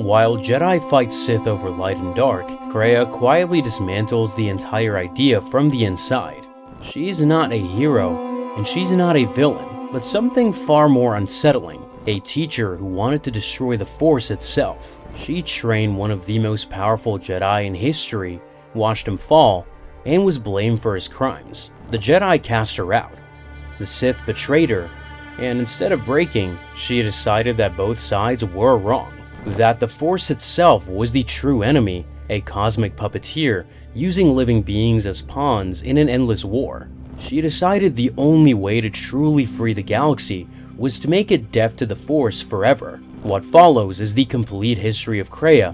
While Jedi fight Sith over light and dark, Kreia quietly dismantles the entire idea from the inside. She's not a hero, and she's not a villain, but something far more unsettling, a teacher who wanted to destroy the Force itself. She trained one of the most powerful Jedi in history, watched him fall, and was blamed for his crimes. The Jedi cast her out. The Sith betrayed her, and instead of breaking, she decided that both sides were wrong. That the Force itself was the true enemy, a cosmic puppeteer using living beings as pawns in an endless war. She decided the only way to truly free the galaxy was to make it deaf to the Force forever. What follows is the complete history of Kreia,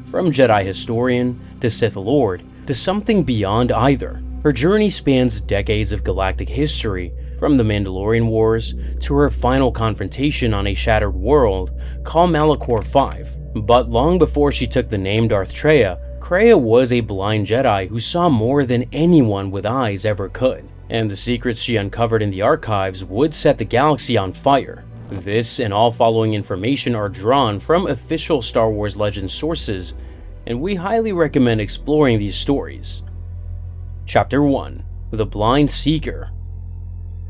from Jedi historian to Sith Lord to something beyond either. Her journey spans decades of galactic history, from the Mandalorian Wars to her final confrontation on a shattered world called Malachor V. But long before she took the name Darth Traya, Kreia was a blind Jedi who saw more than anyone with eyes ever could, and the secrets she uncovered in the archives would set the galaxy on fire. This and all following information are drawn from official Star Wars Legends sources, and we highly recommend exploring these stories. Chapter 1: The Blind Seeker.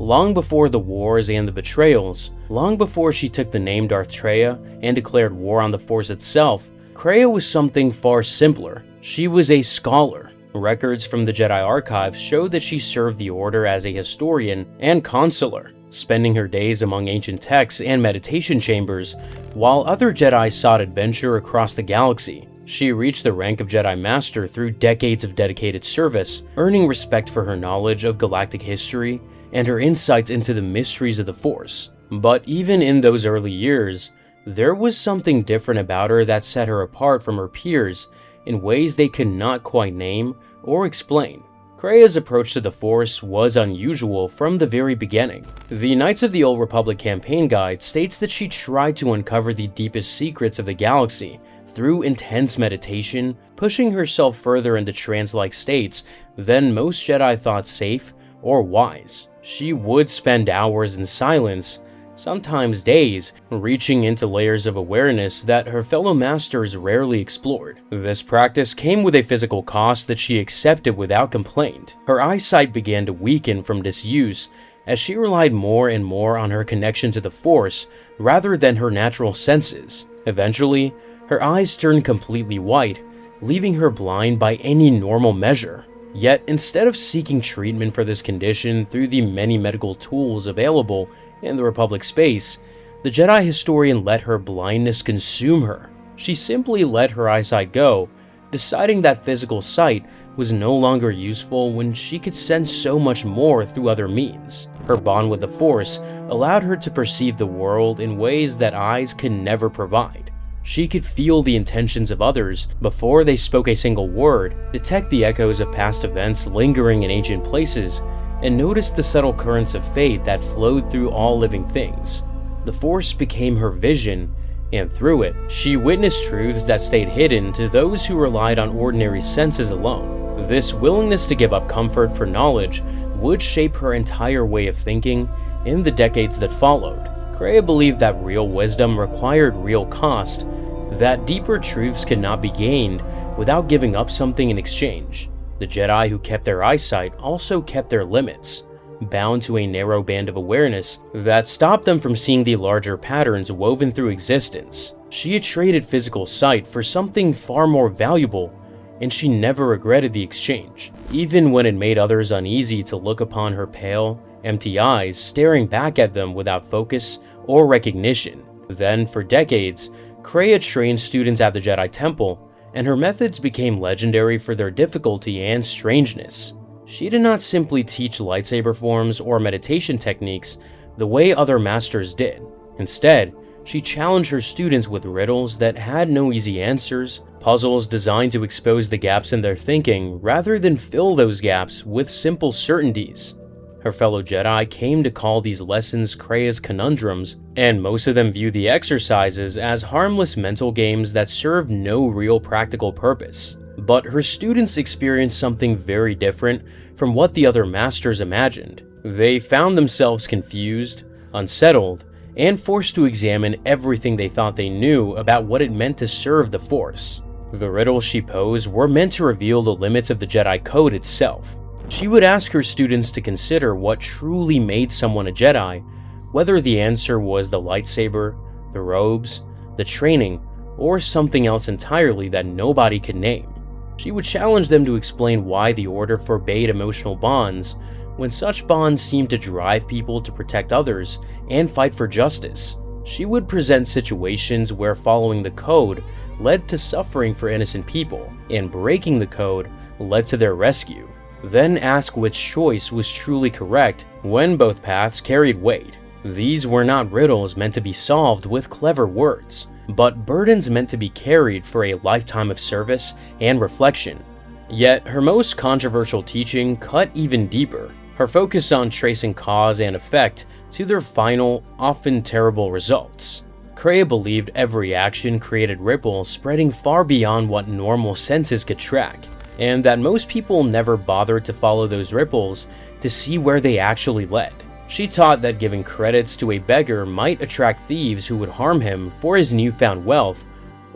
Long before the wars and the betrayals, long before she took the name Darth Traya and declared war on the Force itself, Kreia was something far simpler. She was a scholar. Records from the Jedi archives show that she served the Order as a historian and consular, spending her days among ancient texts and meditation chambers, while other Jedi sought adventure across the galaxy. She reached the rank of Jedi Master through decades of dedicated service, earning respect for her knowledge of galactic history and her insights into the mysteries of the Force. But even in those early years, there was something different about her that set her apart from her peers in ways they could not quite name or explain. Kreia's approach to the Force was unusual from the very beginning. The Knights of the Old Republic campaign guide states that she tried to uncover the deepest secrets of the galaxy through intense meditation, pushing herself further into trance-like states than most Jedi thought safe or wise. She would spend hours in silence, sometimes days, reaching into layers of awareness that her fellow masters rarely explored. This practice came with a physical cost that she accepted without complaint. Her eyesight began to weaken from disuse as she relied more and more on her connection to the Force rather than her natural senses. Eventually, her eyes turned completely white, leaving her blind by any normal measure. Yet, instead of seeking treatment for this condition through the many medical tools available in the Republic space, the Jedi historian let her blindness consume her. She simply let her eyesight go, deciding that physical sight was no longer useful when she could sense so much more through other means. Her bond with the Force allowed her to perceive the world in ways that eyes could never provide. She could feel the intentions of others before they spoke a single word, detect the echoes of past events lingering in ancient places, and notice the subtle currents of fate that flowed through all living things. The Force became her vision, and through it, she witnessed truths that stayed hidden to those who relied on ordinary senses alone. This willingness to give up comfort for knowledge would shape her entire way of thinking in the decades that followed. Kreia believed that real wisdom required real cost, that deeper truths could not be gained without giving up something in exchange. The Jedi who kept their eyesight also kept their limits, bound to a narrow band of awareness that stopped them from seeing the larger patterns woven through existence. She had traded physical sight for something far more valuable, and she never regretted the exchange, even when it made others uneasy to look upon her pale, empty eyes staring back at them without focus or recognition. Then, for decades, Kreia trained students at the Jedi Temple, and her methods became legendary for their difficulty and strangeness. She did not simply teach lightsaber forms or meditation techniques the way other masters did. Instead, she challenged her students with riddles that had no easy answers, puzzles designed to expose the gaps in their thinking rather than fill those gaps with simple certainties. Her fellow Jedi came to call these lessons Kreia's conundrums, and most of them view the exercises as harmless mental games that serve no real practical purpose. But her students experienced something very different from what the other masters imagined. They found themselves confused, unsettled, and forced to examine everything they thought they knew about what it meant to serve the Force. The riddles she posed were meant to reveal the limits of the Jedi Code itself. She would ask her students to consider what truly made someone a Jedi, whether the answer was the lightsaber, the robes, the training, or something else entirely that nobody could name. She would challenge them to explain why the Order forbade emotional bonds when such bonds seemed to drive people to protect others and fight for justice. She would present situations where following the code led to suffering for innocent people, and breaking the code led to their rescue. Then ask which choice was truly correct when both paths carried weight. These were not riddles meant to be solved with clever words, but burdens meant to be carried for a lifetime of service and reflection. Yet her most controversial teaching cut even deeper. Her focus on tracing cause and effect to their final, often terrible results. Kreia believed every action created ripples spreading far beyond what normal senses could track, and that most people never bothered to follow those ripples to see where they actually led. She taught that giving credits to a beggar might attract thieves who would harm him for his newfound wealth,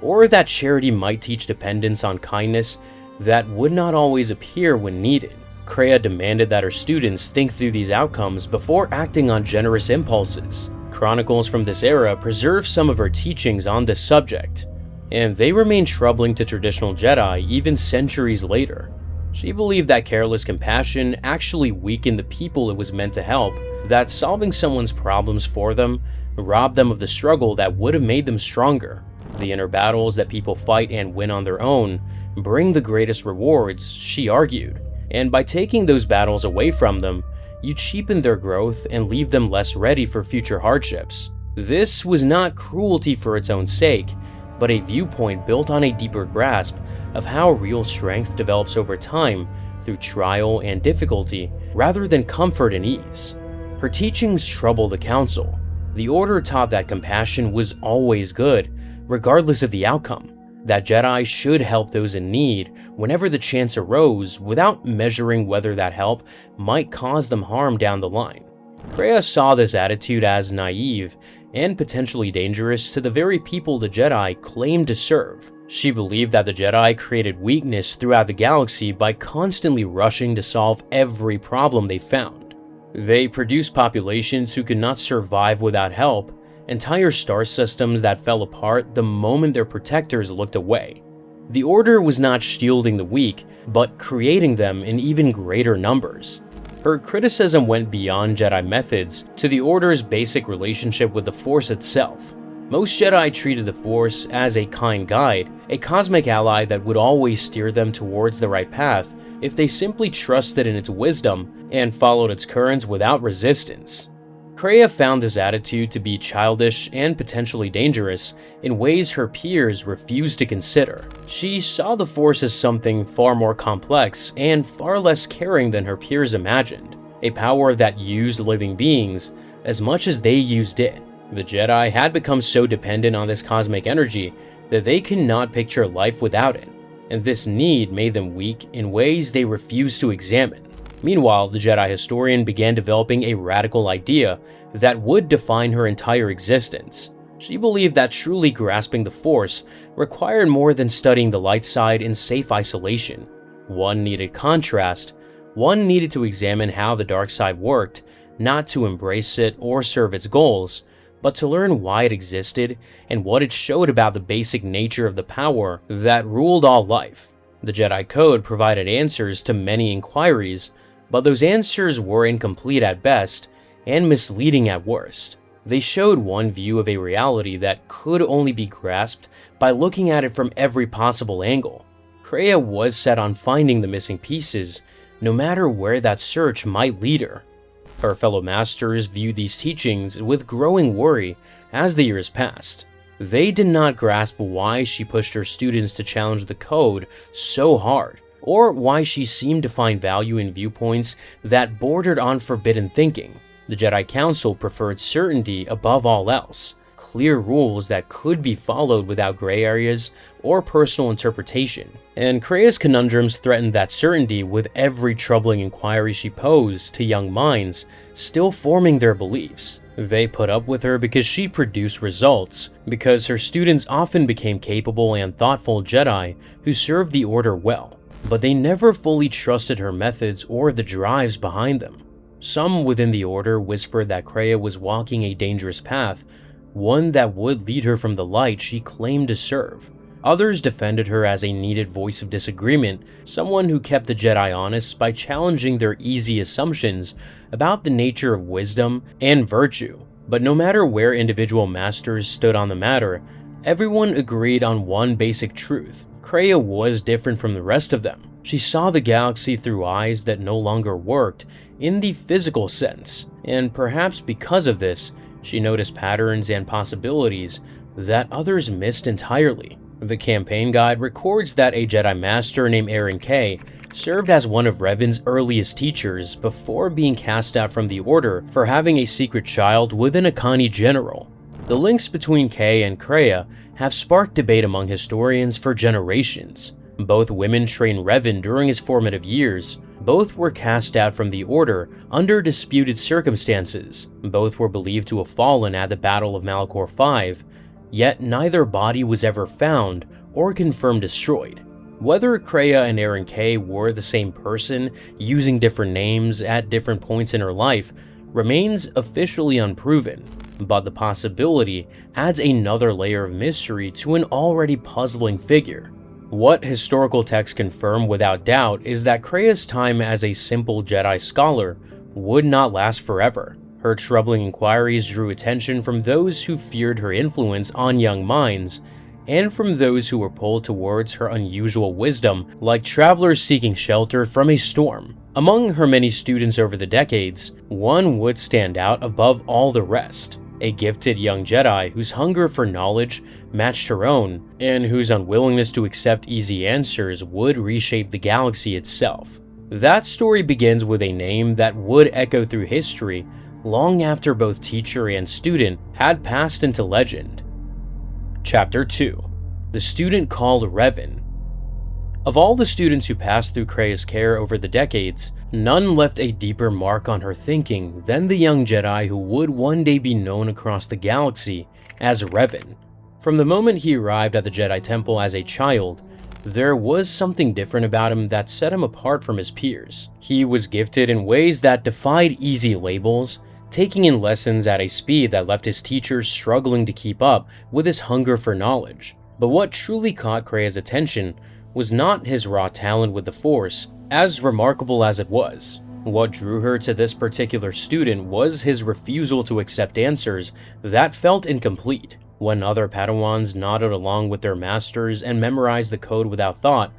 or that charity might teach dependence on kindness that would not always appear when needed. Kreia demanded that her students think through these outcomes before acting on generous impulses. Chronicles from this era preserve some of her teachings on this subject, and they remain troubling to traditional Jedi even centuries later. She believed that careless compassion actually weakened the people it was meant to help, that solving someone's problems for them robbed them of the struggle that would have made them stronger. The inner battles that people fight and win on their own bring the greatest rewards, she argued, and by taking those battles away from them, you cheapen their growth and leave them less ready for future hardships. This was not cruelty for its own sake, but a viewpoint built on a deeper grasp of how real strength develops over time through trial and difficulty rather than comfort and ease. Her teachings trouble the Council. The Order taught that compassion was always good, regardless of the outcome, that Jedi should help those in need whenever the chance arose without measuring whether that help might cause them harm down the line. Kreia saw this attitude as naive and potentially dangerous to the very people the Jedi claimed to serve. She believed that the Jedi created weakness throughout the galaxy by constantly rushing to solve every problem they found. They produced populations who could not survive without help, entire star systems that fell apart the moment their protectors looked away. The Order was not shielding the weak, but creating them in even greater numbers. Her criticism went beyond Jedi methods to the Order's basic relationship with the Force itself. Most Jedi treated the Force as a kind guide, a cosmic ally that would always steer them towards the right path if they simply trusted in its wisdom and followed its currents without resistance. Kreia found this attitude to be childish and potentially dangerous in ways her peers refused to consider. She saw the Force as something far more complex and far less caring than her peers imagined, a power that used living beings as much as they used it. The Jedi had become so dependent on this cosmic energy that they could not picture life without it, and this need made them weak in ways they refused to examine. Meanwhile, the Jedi historian began developing a radical idea that would define her entire existence. She believed that truly grasping the Force required more than studying the light side in safe isolation. One needed contrast, one needed to examine how the dark side worked, not to embrace it or serve its goals, but to learn why it existed and what it showed about the basic nature of the power that ruled all life. The Jedi Code provided answers to many inquiries, but those answers were incomplete at best and misleading at worst. They showed one view of a reality that could only be grasped by looking at it from every possible angle. Kreia was set on finding the missing pieces, no matter where that search might lead her. Her fellow masters viewed these teachings with growing worry as the years passed. They did not grasp why she pushed her students to challenge the code so hard, or why she seemed to find value in viewpoints that bordered on forbidden thinking. The Jedi Council preferred certainty above all else, clear rules that could be followed without gray areas or personal interpretation, and Kreia's conundrums threatened that certainty with every troubling inquiry she posed to young minds still forming their beliefs. They put up with her because she produced results, because her students often became capable and thoughtful Jedi who served the Order well, but they never fully trusted her methods or the drives behind them. Some within the Order whispered that Kreia was walking a dangerous path, one that would lead her from the light she claimed to serve. Others defended her as a needed voice of disagreement, someone who kept the Jedi honest by challenging their easy assumptions about the nature of wisdom and virtue. But no matter where individual masters stood on the matter, everyone agreed on one basic truth. Kreia was different from the rest of them. She saw the galaxy through eyes that no longer worked in the physical sense, and perhaps because of this, she noticed patterns and possibilities that others missed entirely. The campaign guide records that a Jedi Master named Aaron K served as one of Revan's earliest teachers before being cast out from the Order for having a secret child with an Akani general. The links between K and Kreia have sparked debate among historians for generations. Both women trained Revan during his formative years. Both were cast out from the Order under disputed circumstances. Both were believed to have fallen at the Battle of Malachor V, yet neither body was ever found or confirmed destroyed. Whether Kreia and Aaron K were the same person using different names at different points in her life remains officially unproven, but the possibility adds another layer of mystery to an already puzzling figure. What historical texts confirm without doubt is that Kreia's time as a simple Jedi scholar would not last forever. Her troubling inquiries drew attention from those who feared her influence on young minds, and from those who were pulled towards her unusual wisdom, like travelers seeking shelter from a storm. Among her many students over the decades, one would stand out above all the rest. A gifted young Jedi whose hunger for knowledge matched her own, and whose unwillingness to accept easy answers would reshape the galaxy itself. That story begins with a name that would echo through history long after both teacher and student had passed into legend. Chapter 2: The Student Called Revan. Of all the students who passed through Kreia's care over the decades, none left a deeper mark on her thinking than the young Jedi who would one day be known across the galaxy as Revan. From the moment he arrived at the Jedi Temple as a child, there was something different about him that set him apart from his peers. He was gifted in ways that defied easy labels, taking in lessons at a speed that left his teachers struggling to keep up with his hunger for knowledge. But what truly caught Kreia's attention was not his raw talent with the Force, as remarkable as it was. What drew her to this particular student was his refusal to accept answers that felt incomplete. When other Padawans nodded along with their masters and memorized the code without thought,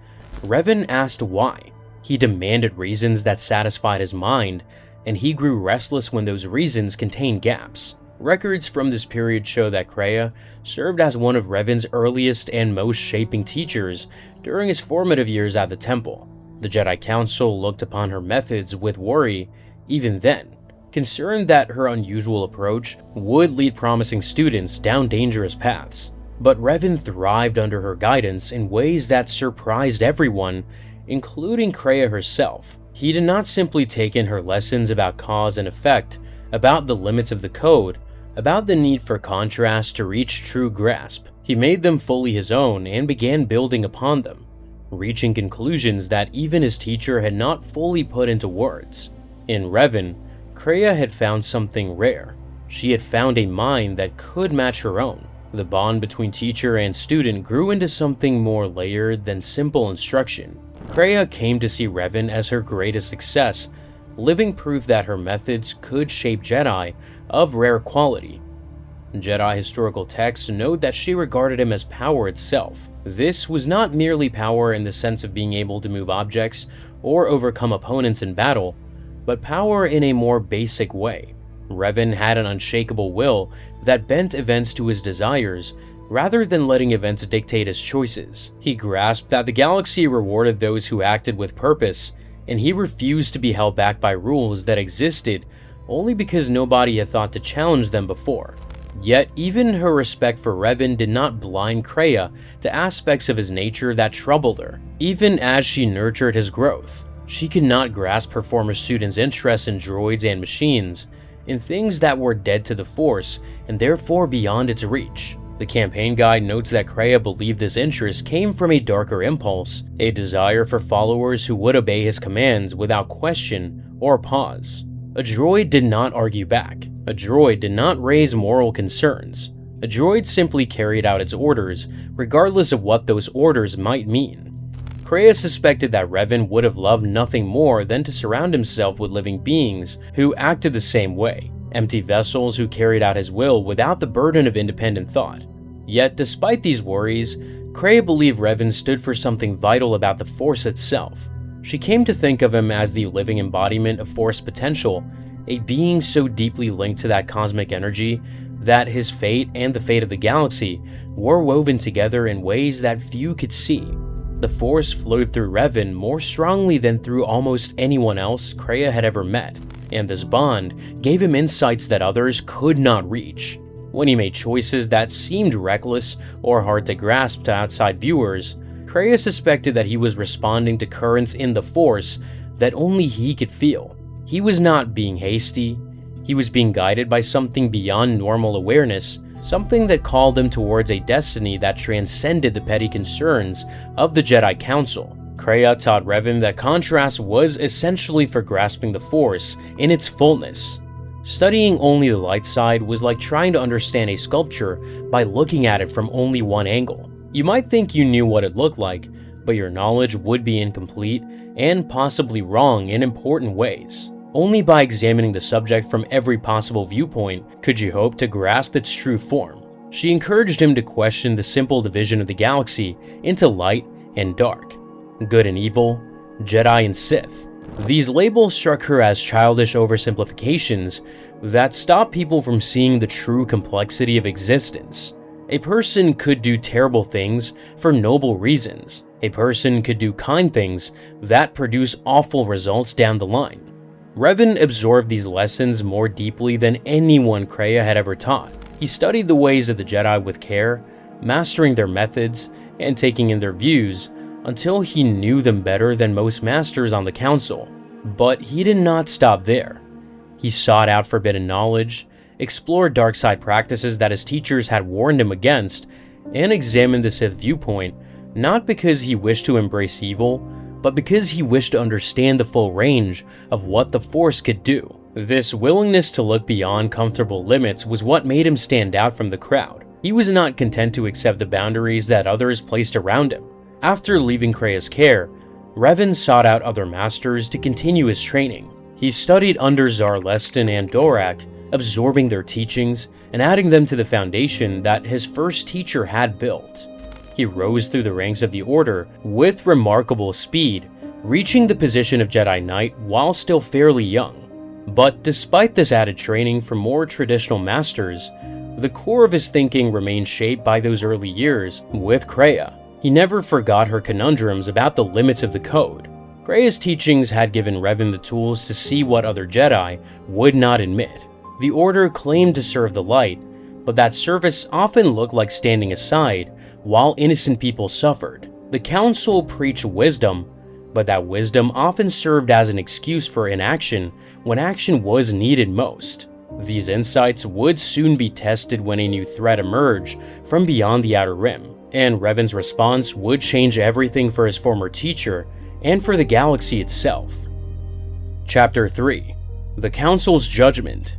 Revan asked why. He demanded reasons that satisfied his mind, and he grew restless when those reasons contained gaps. Records from this period show that Kreia served as one of Revan's earliest and most shaping teachers during his formative years at the temple. The Jedi Council looked upon her methods with worry even then, concerned that her unusual approach would lead promising students down dangerous paths. But Revan thrived under her guidance in ways that surprised everyone, including Kreia herself. He did not simply take in her lessons about cause and effect, about the limits of the code, about the need for contrast to reach true grasp. He made them fully his own and began building upon them, reaching conclusions that even his teacher had not fully put into words. In Revan, Kreia had found something rare. She had found a mind that could match her own. The bond between teacher and student grew into something more layered than simple instruction. Kreia came to see Revan as her greatest success, living proof that her methods could shape Jedi of rare quality. Jedi historical texts note that she regarded him as power itself. This was not merely power in the sense of being able to move objects or overcome opponents in battle, but power in a more basic way. Revan had an unshakable will that bent events to his desires, rather than letting events dictate his choices. He grasped that the galaxy rewarded those who acted with purpose, and he refused to be held back by rules that existed only because nobody had thought to challenge them before. Yet even her respect for Revan did not blind Kreia to aspects of his nature that troubled her. Even as she nurtured his growth, she could not grasp her former students' interest in droids and machines. in things that were dead to the Force and therefore beyond its reach. The campaign guide notes that Kreia believed this interest came from a darker impulse, a desire for followers who would obey his commands without question or pause. A droid did not argue back. A droid did not raise moral concerns. A droid simply carried out its orders, regardless of what those orders might mean. Kreia suspected that Revan would have loved nothing more than to surround himself with living beings who acted the same way, empty vessels who carried out his will without the burden of independent thought. Yet, despite these worries, Kreia believed Revan stood for something vital about the Force itself. She came to think of him as the living embodiment of Force potential, a being so deeply linked to that cosmic energy that his fate and the fate of the galaxy were woven together in ways that few could see. The Force flowed through Revan more strongly than through almost anyone else Kreia had ever met, and this bond gave him insights that others could not reach. When he made choices that seemed reckless or hard to grasp to outside viewers, Kreia suspected that he was responding to currents in the Force that only he could feel. He was not being hasty. He was being guided by something beyond normal awareness, something that called him towards a destiny that transcended the petty concerns of the Jedi Council. Kreia taught Revan that contrast was essentially for grasping the Force in its fullness. Studying only the light side was like trying to understand a sculpture by looking at it from only one angle. You might think you knew what it looked like, but your knowledge would be incomplete and possibly wrong in important ways. Only by examining the subject from every possible viewpoint could you hope to grasp its true form. She encouraged him to question the simple division of the galaxy into light and dark, good and evil, Jedi and Sith. These labels struck her as childish oversimplifications that stopped people from seeing the true complexity of existence. A person could do terrible things for noble reasons. A person could do kind things that produce awful results down the line. Revan absorbed these lessons more deeply than anyone Kreia had ever taught. He studied the ways of the Jedi with care, mastering their methods and taking in their views until he knew them better than most masters on the Council. But he did not stop there. He sought out forbidden knowledge, explored dark side practices that his teachers had warned him against, and examined the Sith viewpoint, not because he wished to embrace evil, but because he wished to understand the full range of what the Force could do. This willingness to look beyond comfortable limits was what made him stand out from the crowd. He was not content to accept the boundaries that others placed around him. After leaving Kreia's care, Revan sought out other masters to continue his training. He studied under Zar Lestin and Dorak, absorbing their teachings and adding them to the foundation that his first teacher had built. He rose through the ranks of the Order with remarkable speed, reaching the position of Jedi Knight while still fairly young. But despite this added training from more traditional masters, the core of his thinking remained shaped by those early years with Kreia. He never forgot her conundrums about the limits of the code. Kreia's teachings had given Revan the tools to see what other Jedi would not admit. The Order claimed to serve the light, but that service often looked like standing aside while innocent people suffered. The Council preached wisdom, but that wisdom often served as an excuse for inaction when action was needed most. These insights would soon be tested when a new threat emerged from beyond the Outer Rim, and Revan's response would change everything for his former teacher and for the galaxy itself. Chapter 3: The Council's Judgment.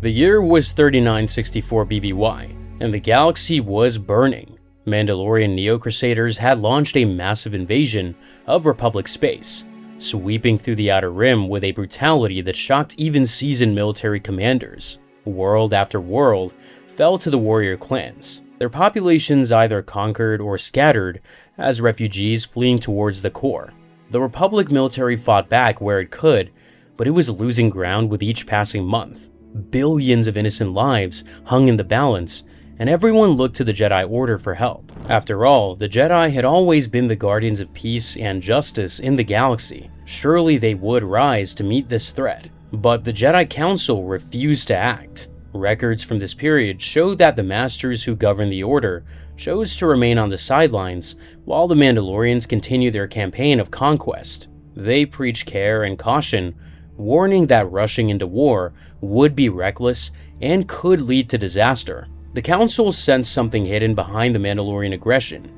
The year was 3964 BBY, and the galaxy was burning. Mandalorian Neo-Crusaders had launched a massive invasion of Republic space, sweeping through the Outer Rim with a brutality that shocked even seasoned military commanders. World after world fell to the warrior clans, their populations either conquered or scattered as refugees fleeing towards the core. The Republic military fought back where it could, but it was losing ground with each passing month. Billions of innocent lives hung in the balance, and everyone looked to the Jedi Order for help. After all, the Jedi had always been the guardians of peace and justice in the galaxy. Surely they would rise to meet this threat. But the Jedi Council refused to act. Records from this period show that the masters who governed the Order chose to remain on the sidelines while the Mandalorians continued their campaign of conquest. They preached care and caution warning that rushing into war would be reckless and could lead to disaster. The Council sensed something hidden behind the Mandalorian aggression,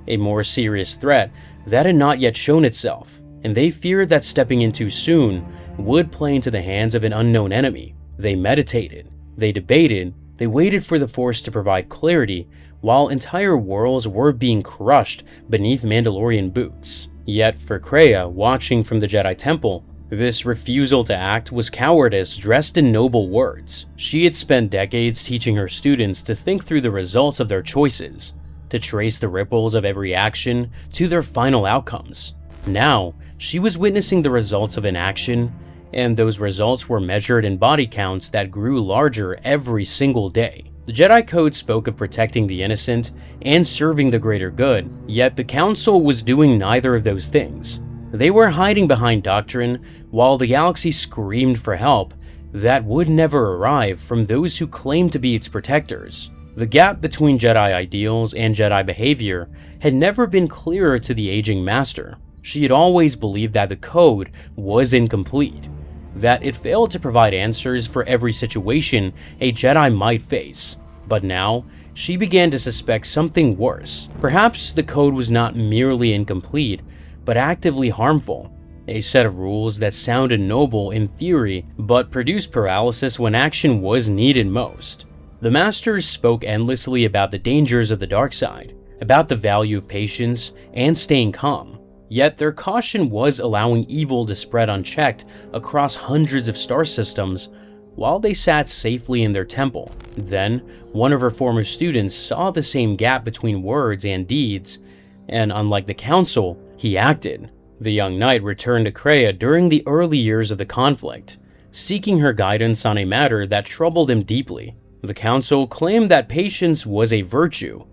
a more serious threat that had not yet shown itself, and they feared that stepping in too soon would play into the hands of an unknown enemy. They meditated, they debated, they waited for the Force to provide clarity while entire worlds were being crushed beneath Mandalorian boots. Yet for Kreia, watching from the Jedi Temple, this refusal to act was cowardice dressed in noble words. She had spent decades teaching her students to think through the results of their choices, to trace the ripples of every action to their final outcomes. Now, she was witnessing the results of inaction, and those results were measured in body counts that grew larger every single day. The Jedi Code spoke of protecting the innocent and serving the greater good, yet the Council was doing neither of those things. They were hiding behind doctrine while the galaxy screamed for help that would never arrive from those who claimed to be its protectors. The gap between Jedi ideals and Jedi behavior had never been clearer to the aging master. She had always believed that the code was incomplete, that it failed to provide answers for every situation a Jedi might face. But now, she began to suspect something worse. Perhaps the code was not merely incomplete, but actively harmful. A set of rules that sounded noble in theory, but produced paralysis when action was needed most. The Masters spoke endlessly about the dangers of the dark side, about the value of patience and staying calm. Yet their caution was allowing evil to spread unchecked across hundreds of star systems while they sat safely in their temple. Then, one of her former students saw the same gap between words and deeds, and unlike the Council, he acted. The young knight returned to Kreia during the early years of the conflict, seeking her guidance on a matter that troubled him deeply. The Council claimed that patience was a virtue,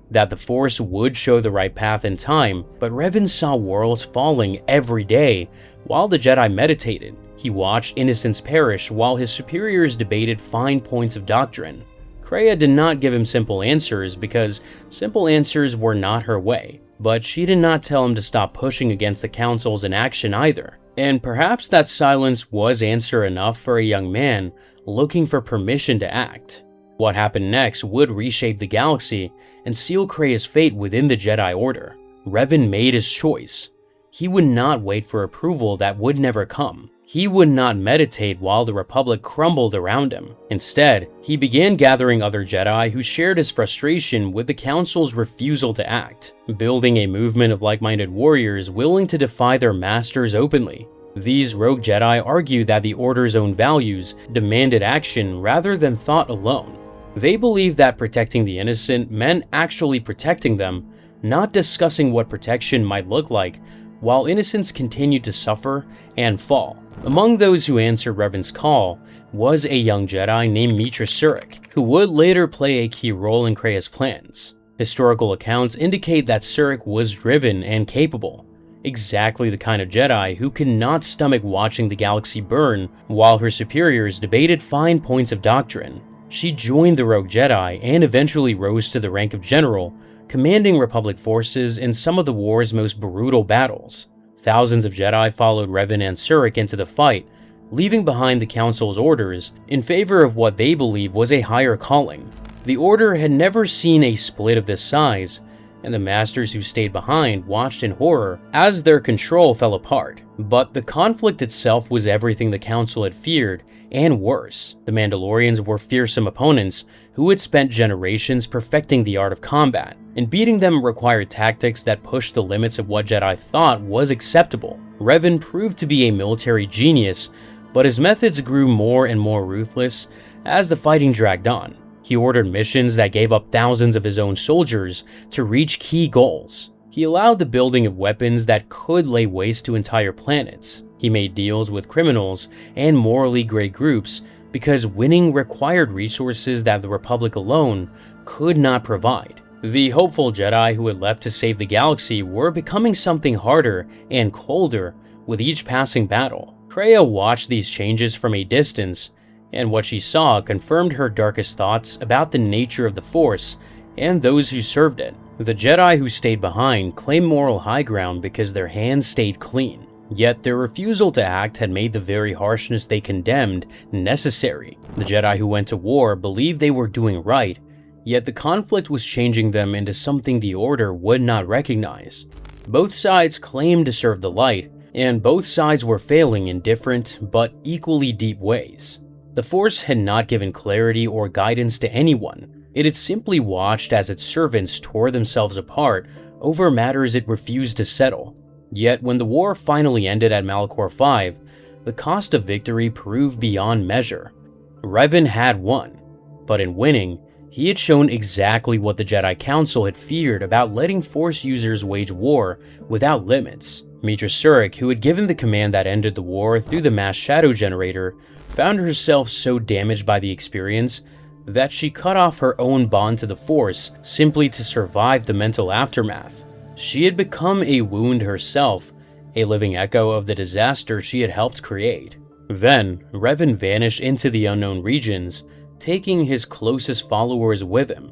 that the Force would show the right path in time, but Revan saw worlds falling every day while the Jedi meditated. He watched innocents perish while his superiors debated fine points of doctrine. Kreia did not give him simple answers because simple answers were not her way, but she did not tell him to stop pushing against the Council's inaction either. And perhaps that silence was answer enough for a young man looking for permission to act. What happened next would reshape the galaxy and seal Kreia's fate within the Jedi Order. Revan made his choice. He would not wait for approval that would never come. He would not meditate while the Republic crumbled around him. Instead, he began gathering other Jedi who shared his frustration with the Council's refusal to act, building a movement of like-minded warriors willing to defy their masters openly. These rogue Jedi argued that the Order's own values demanded action rather than thought alone. They believed that protecting the innocent meant actually protecting them, not discussing what protection might look like, while innocents continued to suffer and fall. Among those who answered Revan's call was a young Jedi named Meetra Surik, who would later play a key role in Kreia's plans. Historical accounts indicate that Surik was driven and capable, exactly the kind of Jedi who could not stomach watching the galaxy burn while her superiors debated fine points of doctrine. She joined the Rogue Jedi and eventually rose to the rank of general, commanding Republic forces in some of the war's most brutal battles. Thousands of Jedi followed Revan and Surik into the fight, leaving behind the Council's orders in favor of what they believed was a higher calling. The Order had never seen a split of this size, and the Masters who stayed behind watched in horror as their control fell apart. But the conflict itself was everything the Council had feared, and worse. The Mandalorians were fearsome opponents who had spent generations perfecting the art of combat, and beating them required tactics that pushed the limits of what Jedi thought was acceptable. Revan proved to be a military genius, but his methods grew more and more ruthless as the fighting dragged on. He ordered missions that gave up thousands of his own soldiers to reach key goals. He allowed the building of weapons that could lay waste to entire planets. He made deals with criminals and morally gray groups because winning required resources that the Republic alone could not provide. The hopeful Jedi who had left to save the galaxy were becoming something harder and colder with each passing battle. Kreia watched these changes from a distance, and what she saw confirmed her darkest thoughts about the nature of the Force and those who served it. The Jedi who stayed behind claimed moral high ground because their hands stayed clean. Yet their refusal to act had made the very harshness they condemned necessary. The Jedi who went to war believed they were doing right, yet the conflict was changing them into something the Order would not recognize. Both sides claimed to serve the light, and both sides were failing in different but equally deep ways. The Force had not given clarity or guidance to anyone. It had simply watched as its servants tore themselves apart over matters it refused to settle. Yet when the war finally ended at Malachor V, the cost of victory proved beyond measure. Revan had won, but in winning, he had shown exactly what the Jedi Council had feared about letting Force users wage war without limits. Meetra Surik, who had given the command that ended the war through the mass shadow generator, found herself so damaged by the experience that she cut off her own bond to the Force simply to survive the mental aftermath. She had become a wound herself, a living echo of the disaster she had helped create. Then, Revan vanished into the unknown regions, taking his closest followers with him.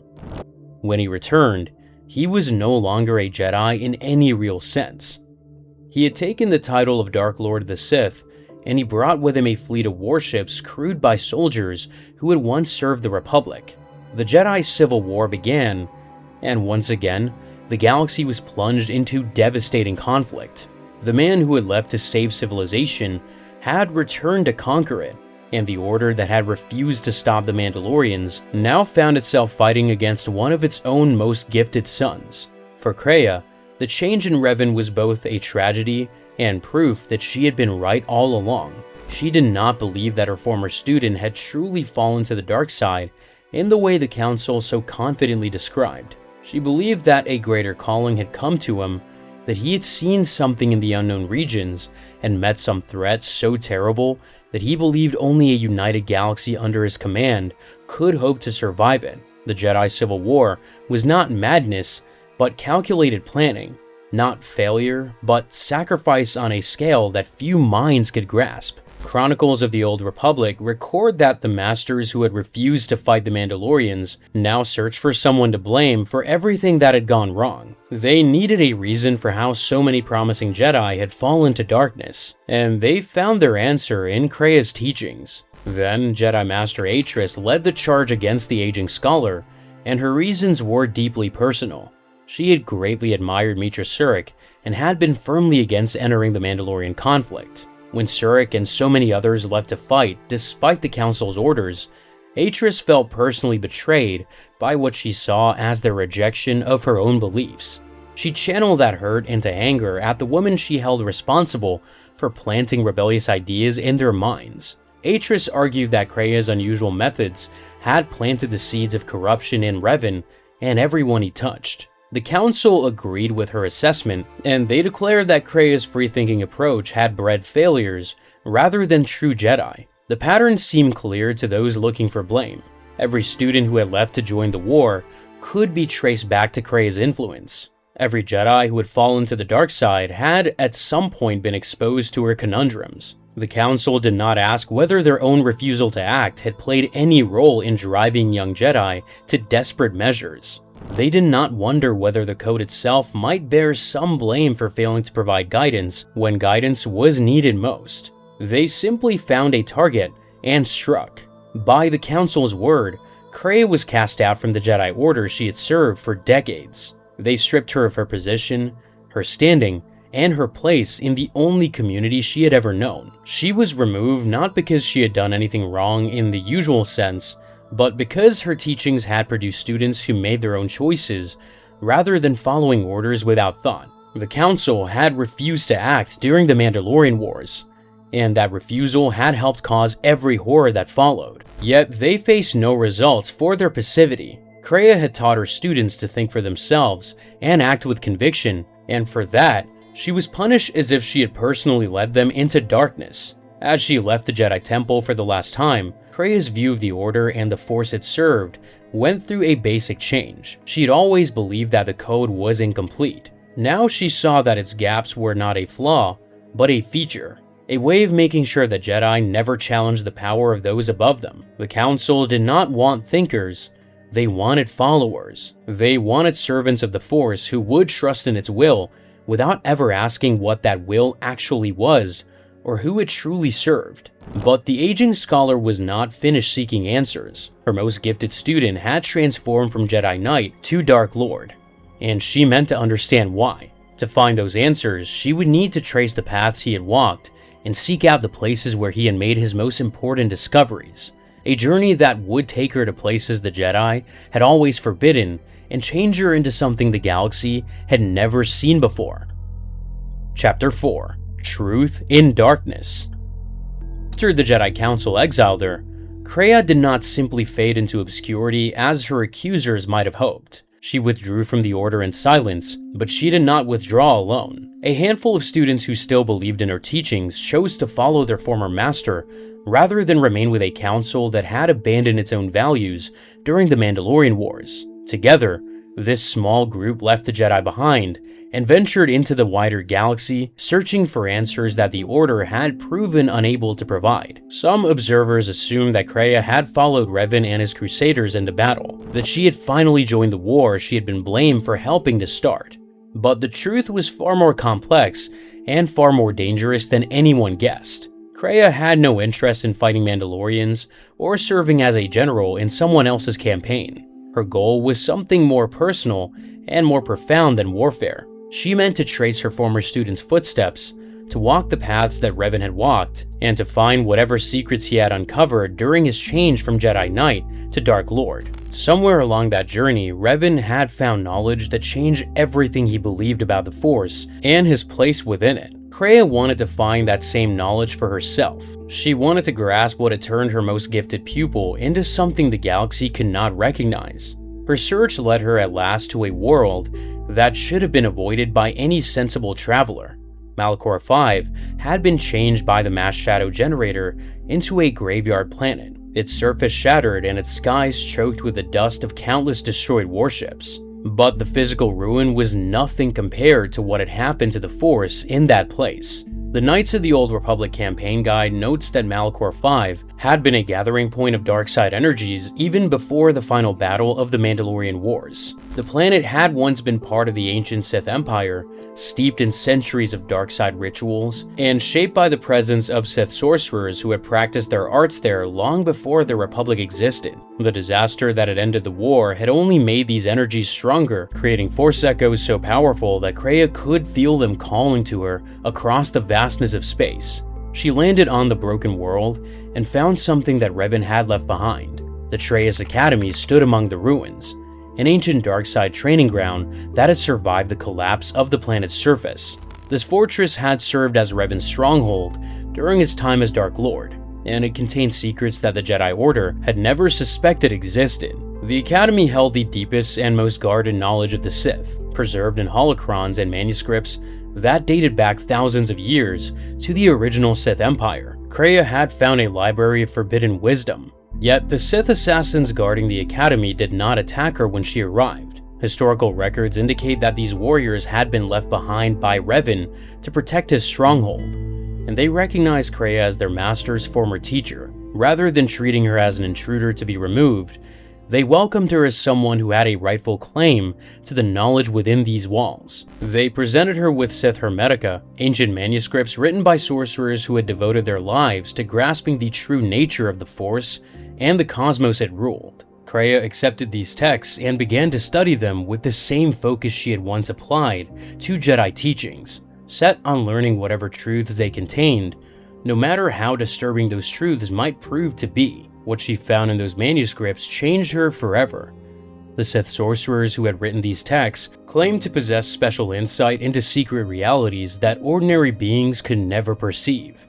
When he returned, he was no longer a Jedi in any real sense. He had taken the title of Dark Lord of the Sith, and he brought with him a fleet of warships crewed by soldiers who had once served the Republic. The Jedi Civil War began, and once again, the galaxy was plunged into devastating conflict. The man who had left to save civilization had returned to conquer it, and the Order that had refused to stop the Mandalorians now found itself fighting against one of its own most gifted sons. For Kreia, the change in Revan was both a tragedy and proof that she had been right all along. She did not believe that her former student had truly fallen to the dark side in the way the Council so confidently described. She believed that a greater calling had come to him, that he had seen something in the unknown regions and met some threat so terrible that he believed only a united galaxy under his command could hope to survive it. The Jedi Civil War was not madness, but calculated planning, not failure, but sacrifice on a scale that few minds could grasp. Chronicles of the Old Republic record that the masters who had refused to fight the Mandalorians now searched for someone to blame for everything that had gone wrong. They needed a reason for how so many promising Jedi had fallen to darkness, and they found their answer in Kreia's teachings. Then Jedi Master Atris led the charge against the aging scholar, and her reasons were deeply personal. She had greatly admired Meetra Surik and had been firmly against entering the Mandalorian conflict. When Surik and so many others left to fight despite the Council's orders, Atris felt personally betrayed by what she saw as their rejection of her own beliefs. She channeled that hurt into anger at the woman she held responsible for planting rebellious ideas in their minds. Atris argued that Kreia's unusual methods had planted the seeds of corruption in Revan and everyone he touched. The Council agreed with her assessment, and they declared that Kreia's free-thinking approach had bred failures rather than true Jedi. The pattern seemed clear to those looking for blame. Every student who had left to join the war could be traced back to Kreia's influence. Every Jedi who had fallen to the dark side had at some point been exposed to her conundrums. The Council did not ask whether their own refusal to act had played any role in driving young Jedi to desperate measures. They did not wonder whether the code itself might bear some blame for failing to provide guidance when guidance was needed most. They simply found a target and struck. By the Council's word, Kreia was cast out from the Jedi Order she had served for decades. They stripped her of her position, her standing, and her place in the only community she had ever known. She was removed not because she had done anything wrong in the usual sense, but because her teachings had produced students who made their own choices rather than following orders without thought. The Council had refused to act during the Mandalorian Wars, and that refusal had helped cause every horror that followed. Yet they faced no results for their passivity. Kreia had taught her students to think for themselves and act with conviction, and for that, she was punished as if she had personally led them into darkness. As she left the Jedi Temple for the last time, Kreia's view of the Order and the Force it served went through a basic change. She had always believed that the code was incomplete. Now she saw that its gaps were not a flaw, but a feature. A way of making sure that Jedi never challenged the power of those above them. The Council did not want thinkers, they wanted followers. They wanted servants of the Force who would trust in its will, without ever asking what that will actually was or who it truly served. But the aging scholar was not finished seeking answers. Her most gifted student had transformed from Jedi Knight to Dark Lord, and she meant to understand why. To find those answers, she would need to trace the paths he had walked and seek out the places where he had made his most important discoveries. A journey that would take her to places the Jedi had always forbidden and change her into something the galaxy had never seen before. Chapter 4: Truth in Darkness. After the Jedi Council exiled her, Kreia did not simply fade into obscurity as her accusers might have hoped. She withdrew from the Order in silence, but she did not withdraw alone. A handful of students who still believed in her teachings chose to follow their former master rather than remain with a council that had abandoned its own values during the Mandalorian Wars. Together, this small group left the Jedi behind and ventured into the wider galaxy, searching for answers that the Order had proven unable to provide. Some observers assumed that Kreia had followed Revan and his Crusaders into battle, that she had finally joined the war she had been blamed for helping to start. But the truth was far more complex and far more dangerous than anyone guessed. Kreia had no interest in fighting Mandalorians or serving as a general in someone else's campaign. Her goal was something more personal and more profound than warfare. She meant to trace her former students' footsteps, to walk the paths that Revan had walked, and to find whatever secrets he had uncovered during his change from Jedi Knight to Dark Lord. Somewhere along that journey, Revan had found knowledge that changed everything he believed about the Force and his place within it. Kreia wanted to find that same knowledge for herself. She wanted to grasp what had turned her most gifted pupil into something the galaxy could not recognize. Her search led her at last to a world that should have been avoided by any sensible traveler. Malachor V had been changed by the mass shadow generator into a graveyard planet, its surface shattered and its skies choked with the dust of countless destroyed warships. But the physical ruin was nothing compared to what had happened to the Force in that place. The Knights of the Old Republic campaign guide notes that Malachor V had been a gathering point of dark side energies even before the final battle of the Mandalorian Wars. The planet had once been part of the ancient Sith Empire, steeped in centuries of dark side rituals, and shaped by the presence of Sith sorcerers who had practiced their arts there long before the Republic existed. The disaster that had ended the war had only made these energies stronger, creating force echoes so powerful that Kreia could feel them calling to her across the vastness of space. She landed on the broken world and found something that Revan had left behind. The Traya's Academy stood among the ruins, an ancient darkside training ground that had survived the collapse of the planet's surface. This fortress had served as Revan's stronghold during his time as Dark Lord, and it contained secrets that the Jedi Order had never suspected existed. The Academy held the deepest and most guarded knowledge of the Sith, preserved in holocrons and manuscripts that dated back thousands of years to the original Sith Empire. Kreia had found a library of forbidden wisdom, yet the Sith assassins guarding the Academy did not attack her when she arrived. Historical records indicate that these warriors had been left behind by Revan to protect his stronghold, and they recognized Kreia as their master's former teacher. Rather than treating her as an intruder to be removed, they welcomed her as someone who had a rightful claim to the knowledge within these walls. They presented her with Sith Hermetica, ancient manuscripts written by sorcerers who had devoted their lives to grasping the true nature of the Force and the cosmos it ruled. Kreia accepted these texts and began to study them with the same focus she had once applied to Jedi teachings, set on learning whatever truths they contained, no matter how disturbing those truths might prove to be. What she found in those manuscripts changed her forever. The Sith sorcerers who had written these texts claimed to possess special insight into secret realities that ordinary beings could never perceive.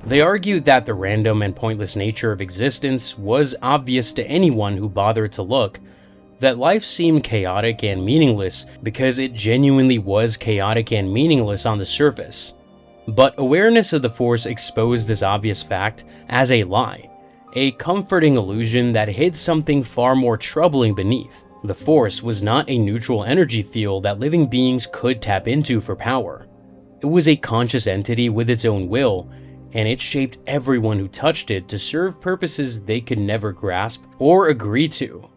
They argued that the random and pointless nature of existence was obvious to anyone who bothered to look, that life seemed chaotic and meaningless because it genuinely was chaotic and meaningless on the surface. But awareness of the Force exposed this obvious fact as a lie, a comforting illusion that hid something far more troubling beneath. The Force was not a neutral energy field that living beings could tap into for power. It was a conscious entity with its own will, and it shaped everyone who touched it to serve purposes they could never grasp or agree to.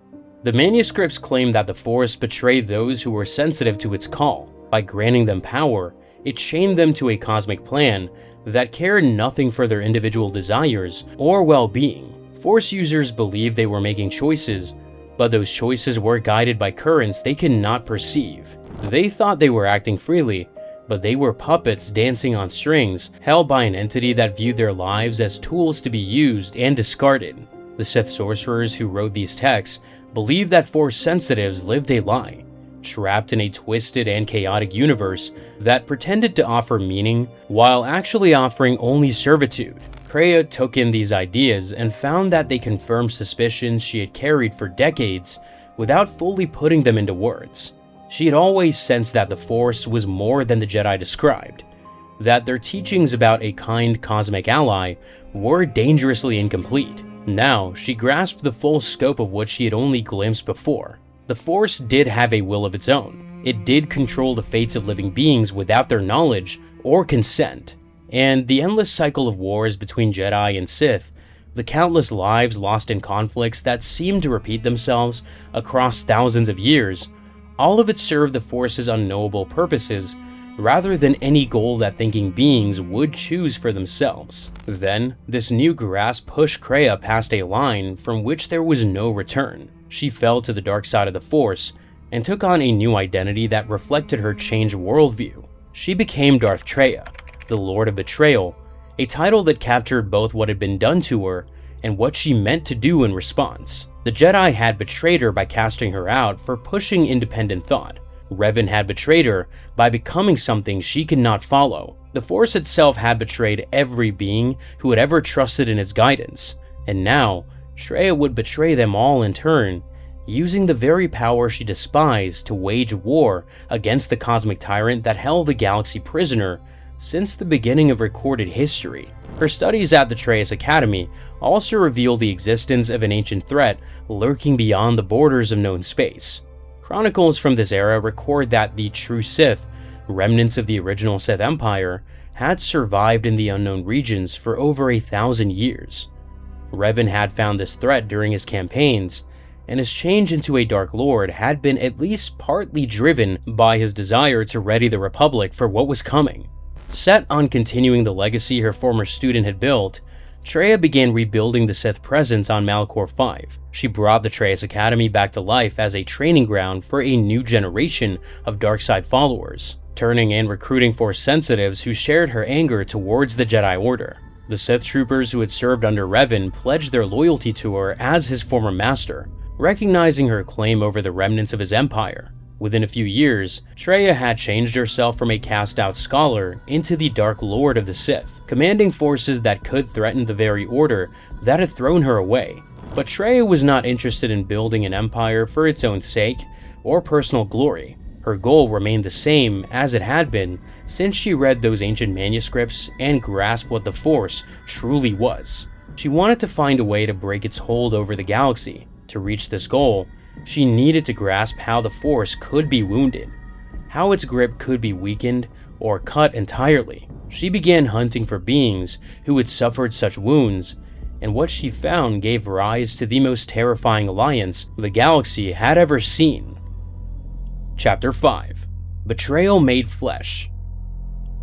The manuscripts claim that the Force betrayed those who were sensitive to its call, By granting them power, it chained them to a cosmic plan that cared nothing for their individual desires or well-being. Force users believed they were making choices, but those choices were guided by currents they could not perceive. They thought they were acting freely, but they were puppets dancing on strings held by an entity that viewed their lives as tools to be used and discarded. The Sith sorcerers who wrote these texts believed that Force sensitives lived a lie, trapped in a twisted and chaotic universe that pretended to offer meaning while actually offering only servitude. Kreia took in these ideas and found that they confirmed suspicions she had carried for decades without fully putting them into words. She had always sensed that the Force was more than the Jedi described, that their teachings about a kind cosmic ally were dangerously incomplete. Now, she grasped the full scope of what she had only glimpsed before. The Force did have a will of its own. It did control the fates of living beings without their knowledge or consent. And the endless cycle of wars between Jedi and Sith, the countless lives lost in conflicts that seemed to repeat themselves across thousands of years, all of it served the Force's unknowable purposes rather than any goal that thinking beings would choose for themselves. Then, this new grasp pushed Kreia past a line from which there was no return. She fell to the dark side of the Force and took on a new identity that reflected her changed worldview. She became Darth Traya, the Lord of Betrayal, a title that captured both what had been done to her and what she meant to do in response. The Jedi had betrayed her by casting her out for pushing independent thought. Revan had betrayed her by becoming something she could not follow. The Force itself had betrayed every being who had ever trusted in its guidance, and now Traya would betray them all in turn, using the very power she despised to wage war against the cosmic tyrant that held the galaxy prisoner since the beginning of recorded history. Her studies at the Telos Academy also reveal the existence of an ancient threat lurking beyond the borders of known space. Chronicles from this era record that the true Sith, remnants of the original Sith Empire, had survived in the unknown regions for over 1,000 years. Revan had found this threat during his campaigns, and his change into a Dark Lord had been at least partly driven by his desire to ready the Republic for what was coming. Set on continuing the legacy her former student had built, Traya began rebuilding the Sith presence on Malachor V. She brought the Telos Academy back to life as a training ground for a new generation of dark-side followers, turning and recruiting Force sensitives who shared her anger towards the Jedi Order. The Sith troopers who had served under Revan pledged their loyalty to her as his former master, recognizing her claim over the remnants of his empire. Within a few years, Traya had changed herself from a cast-out scholar into the Dark Lord of the Sith, commanding forces that could threaten the very order that had thrown her away. But Traya was not interested in building an empire for its own sake or personal glory. Her goal remained the same as it had been since she read those ancient manuscripts and grasped what the Force truly was. She wanted to find a way to break its hold over the galaxy. To reach this goal, she needed to grasp how the Force could be wounded, how its grip could be weakened or cut entirely. She began hunting for beings who had suffered such wounds, and what she found gave rise to the most terrifying alliance the galaxy had ever seen. Chapter 5: Betrayal Made Flesh.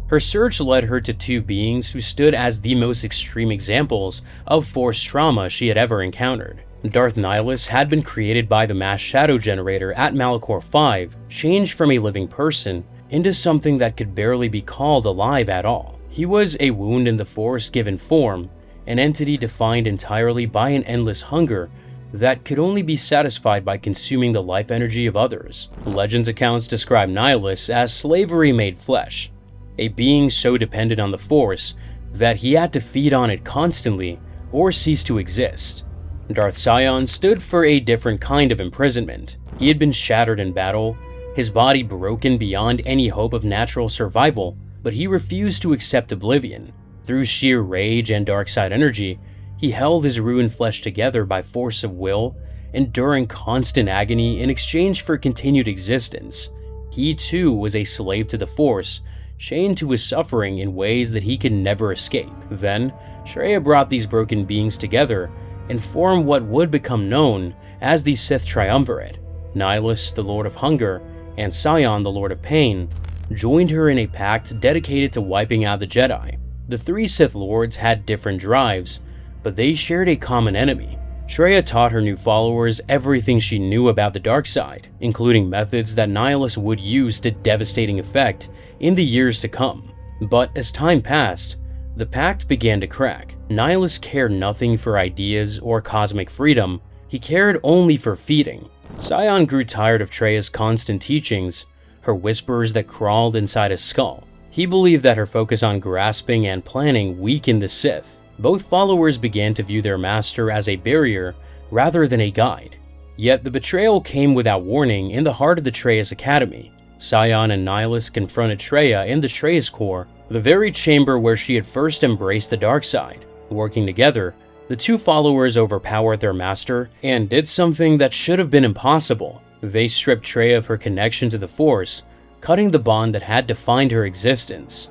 Her search led her to two beings who stood as the most extreme examples of Force trauma she had ever encountered. Darth Nihilus had been created by the mass shadow generator at Malachor V, changed from a living person into something that could barely be called alive at all. He was a wound in the Force given form, an entity defined entirely by an endless hunger that could only be satisfied by consuming the life energy of others. Legends accounts describe Nihilus as slavery made flesh, a being so dependent on the Force that he had to feed on it constantly or cease to exist. Darth Traya stood for a different kind of imprisonment. He had been shattered in battle, his body broken beyond any hope of natural survival, but he refused to accept oblivion. Through sheer rage and dark side energy, he held his ruined flesh together by force of will, enduring constant agony in exchange for continued existence. He too was a slave to the Force, chained to his suffering in ways that he could never escape. Then, Traya brought these broken beings together and formed what would become known as the Sith Triumvirate. Nihilus, the Lord of Hunger, and Sion, the Lord of Pain, joined her in a pact dedicated to wiping out the Jedi. The three Sith Lords had different drives, but they shared a common enemy. Traya taught her new followers everything she knew about the dark side, including methods that Nihilus would use to devastating effect in the years to come. But as time passed, the pact began to crack. Nihilus cared nothing for ideas or cosmic freedom, he cared only for feeding. Sion grew tired of Traya's constant teachings, her whispers that crawled inside his skull. He believed that her focus on grasping and planning weakened the Sith. Both followers began to view their master as a barrier rather than a guide. Yet the betrayal came without warning in the heart of the Traya's Academy. Sion and Nihilus confronted Traya in the Traya's core, the very chamber where she had first embraced the dark side. Working together, the two followers overpowered their master and did something that should have been impossible. They stripped Traya of her connection to the Force, cutting the bond that had defined her existence.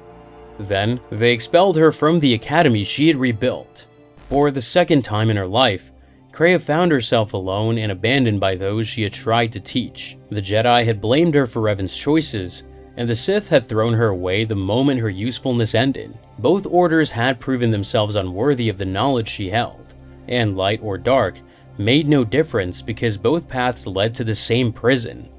Then, they expelled her from the academy she had rebuilt. For the second time in her life, Kreia found herself alone and abandoned by those she had tried to teach. The Jedi had blamed her for Revan's choices, and the Sith had thrown her away the moment her usefulness ended. Both orders had proven themselves unworthy of the knowledge she held, and light or dark made no difference because both paths led to the same prison.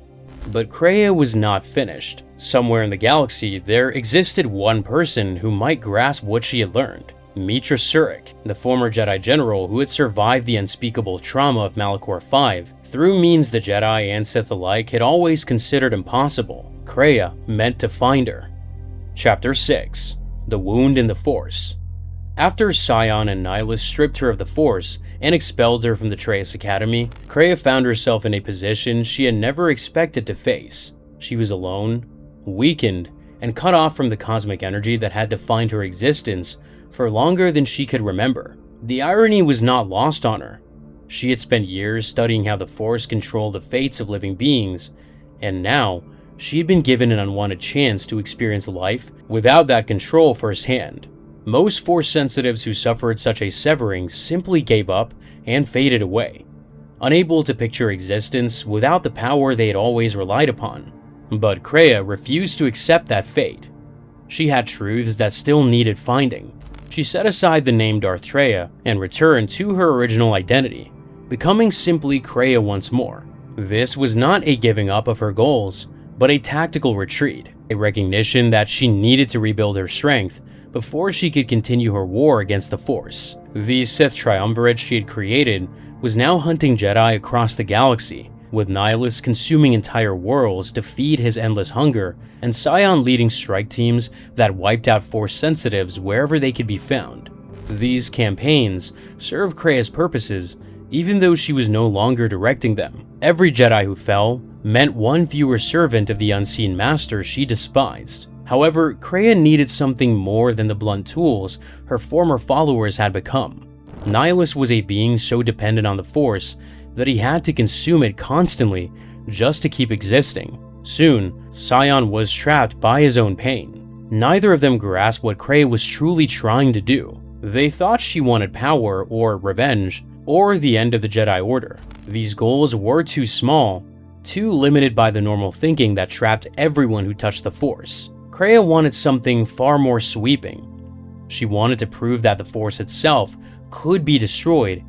But Kreia was not finished. Somewhere in the galaxy, there existed one person who might grasp what she had learned. Meetra Surik, the former Jedi general who had survived the unspeakable trauma of Malachor V, through means the Jedi and Sith alike had always considered impossible. Kreia meant to find her. Chapter 6: The Wound in the Force. After Sion and Nihilus stripped her of the Force and expelled her from the Traya's Academy, Kreia found herself in a position she had never expected to face. She was alone, weakened, and cut off from the cosmic energy that had defined her existence for longer than she could remember. The irony was not lost on her. She had spent years studying how the Force controlled the fates of living beings, and now she had been given an unwanted chance to experience life without that control firsthand. Most Force sensitives who suffered such a severing simply gave up and faded away, unable to picture existence without the power they had always relied upon. But Kreia refused to accept that fate. She had truths that still needed finding. She set aside the name Darth Traya and returned to her original identity, becoming simply Kreia once more. This was not a giving up of her goals, but a tactical retreat, a recognition that she needed to rebuild her strength before she could continue her war against the Force. The Sith Triumvirate she had created was now hunting Jedi across the galaxy, with Nihilus consuming entire worlds to feed his endless hunger, and Sion leading strike teams that wiped out Force sensitives wherever they could be found. These campaigns served Kreia's purposes, even though she was no longer directing them. Every Jedi who fell meant one fewer servant of the unseen master she despised. However, Kreia needed something more than the blunt tools her former followers had become. Nihilus was a being so dependent on the Force that he had to consume it constantly just to keep existing. Soon, Sion was trapped by his own pain. Neither of them grasped what Kreia was truly trying to do. They thought she wanted power or revenge or the end of the Jedi Order. These goals were too small, too limited by the normal thinking that trapped everyone who touched the Force. Kreia wanted something far more sweeping. She wanted to prove that the Force itself could be destroyed,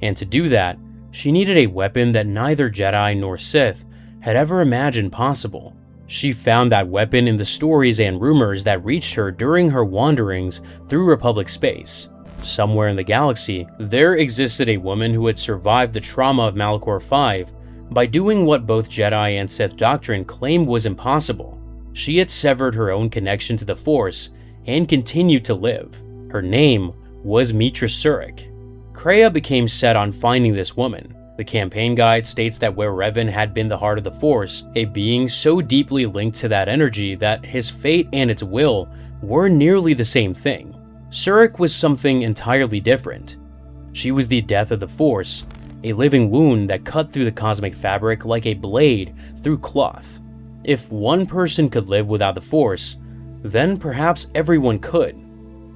and to do that, she needed a weapon that neither Jedi nor Sith had ever imagined possible. She found that weapon in the stories and rumors that reached her during her wanderings through Republic space. Somewhere in the galaxy, there existed a woman who had survived the trauma of Malachor V by doing what both Jedi and Sith doctrine claimed was impossible. She had severed her own connection to the Force and continued to live. Her name was Meetra Surik. Kreia became set on finding this woman. The campaign guide states that where Revan had been the heart of the Force, a being so deeply linked to that energy that his fate and its will were nearly the same thing. Surik was something entirely different. She was the death of the Force, a living wound that cut through the cosmic fabric like a blade through cloth. If one person could live without the Force, then perhaps everyone could.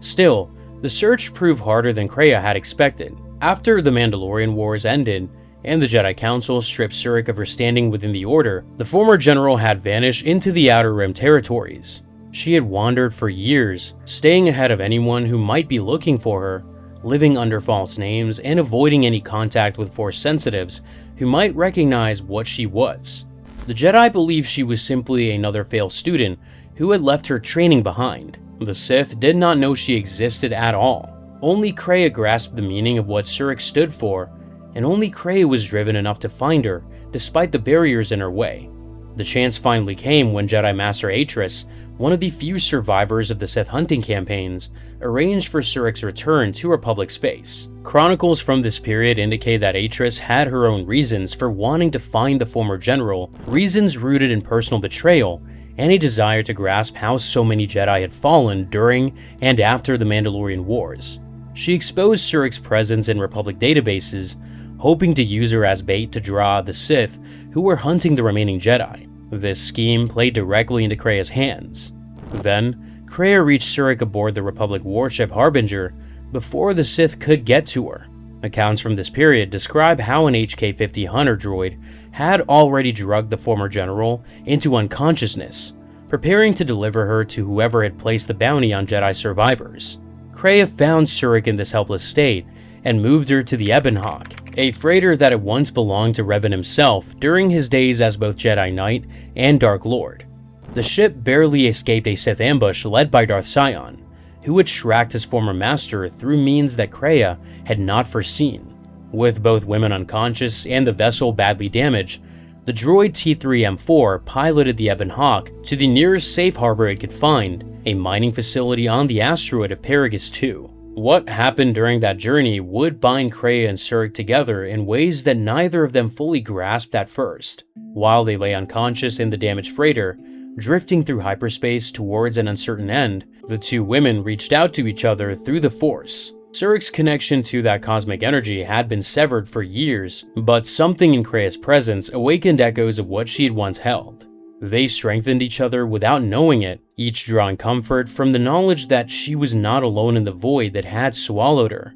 Still, the search proved harder than Kreia had expected. After the Mandalorian Wars ended, and the Jedi Council stripped Surik of her standing within the Order, the former general had vanished into the Outer Rim territories. She had wandered for years, staying ahead of anyone who might be looking for her, living under false names and avoiding any contact with Force sensitives who might recognize what she was. The Jedi believed she was simply another failed student who had left her training behind. The Sith did not know she existed at all. Only Kreia grasped the meaning of what Surik stood for, and only Kreia was driven enough to find her, despite the barriers in her way. The chance finally came when Jedi Master Atris, one of the few survivors of the Sith hunting campaigns, arranged for Surik's return to Republic space. Chronicles from this period indicate that Atris had her own reasons for wanting to find the former general, reasons rooted in personal betrayal and a desire to grasp how so many Jedi had fallen during and after the Mandalorian Wars. She exposed Surik's presence in Republic databases, hoping to use her as bait to draw the Sith who were hunting the remaining Jedi. This scheme played directly into Kreia's hands. Then, Kreia reached Surik aboard the Republic warship Harbinger before the Sith could get to her. Accounts from this period describe how an HK-50 hunter droid had already drugged the former general into unconsciousness, preparing to deliver her to whoever had placed the bounty on Jedi survivors. Kreia found Surik in this helpless state and moved her to the Ebonhawk, a freighter that had once belonged to Revan himself during his days as both Jedi Knight and Dark Lord. The ship barely escaped a Sith ambush led by Darth Traya, who had tracked his former master through means that Kreia had not foreseen. With both women unconscious and the vessel badly damaged, the droid T-3M4 piloted the Ebonhawk to the nearest safe harbor it could find, a mining facility on the asteroid of Peragus II. What happened during that journey would bind Kreia and Surik together in ways that neither of them fully grasped at first. While they lay unconscious in the damaged freighter, drifting through hyperspace towards an uncertain end, the two women reached out to each other through the Force. Surik's connection to that cosmic energy had been severed for years, but something in Kreia's presence awakened echoes of what she had once held. They strengthened each other without knowing it, each drawing comfort from the knowledge that she was not alone in the void that had swallowed her.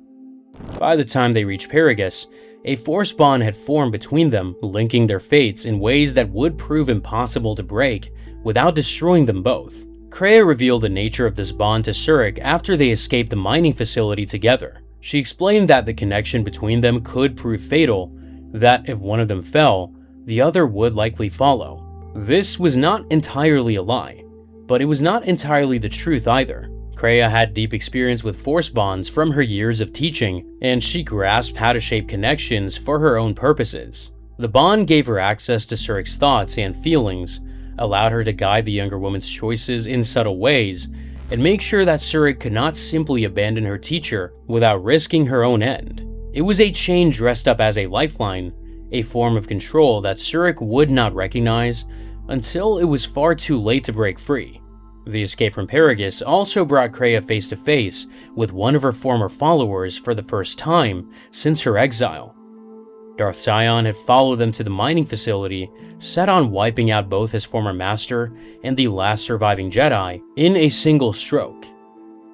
By the time they reached Peragus, a force bond had formed between them, linking their fates in ways that would prove impossible to break without destroying them both. Kreia revealed the nature of this bond to Surik after they escaped the mining facility together. She explained that the connection between them could prove fatal, that if one of them fell, the other would likely follow. This was not entirely a lie, but it was not entirely the truth either. Kreia had deep experience with force bonds from her years of teaching, and she grasped how to shape connections for her own purposes. The bond gave her access to Surik's thoughts and feelings, allowed her to guide the younger woman's choices in subtle ways, and make sure that Surik could not simply abandon her teacher without risking her own end. It was a chain dressed up as a lifeline, a form of control that Surik would not recognize until it was far too late to break free. The escape from Peragus also brought Kreia face to face with one of her former followers for the first time since her exile. Darth Traya had followed them to the mining facility, set on wiping out both his former master and the last surviving Jedi in a single stroke.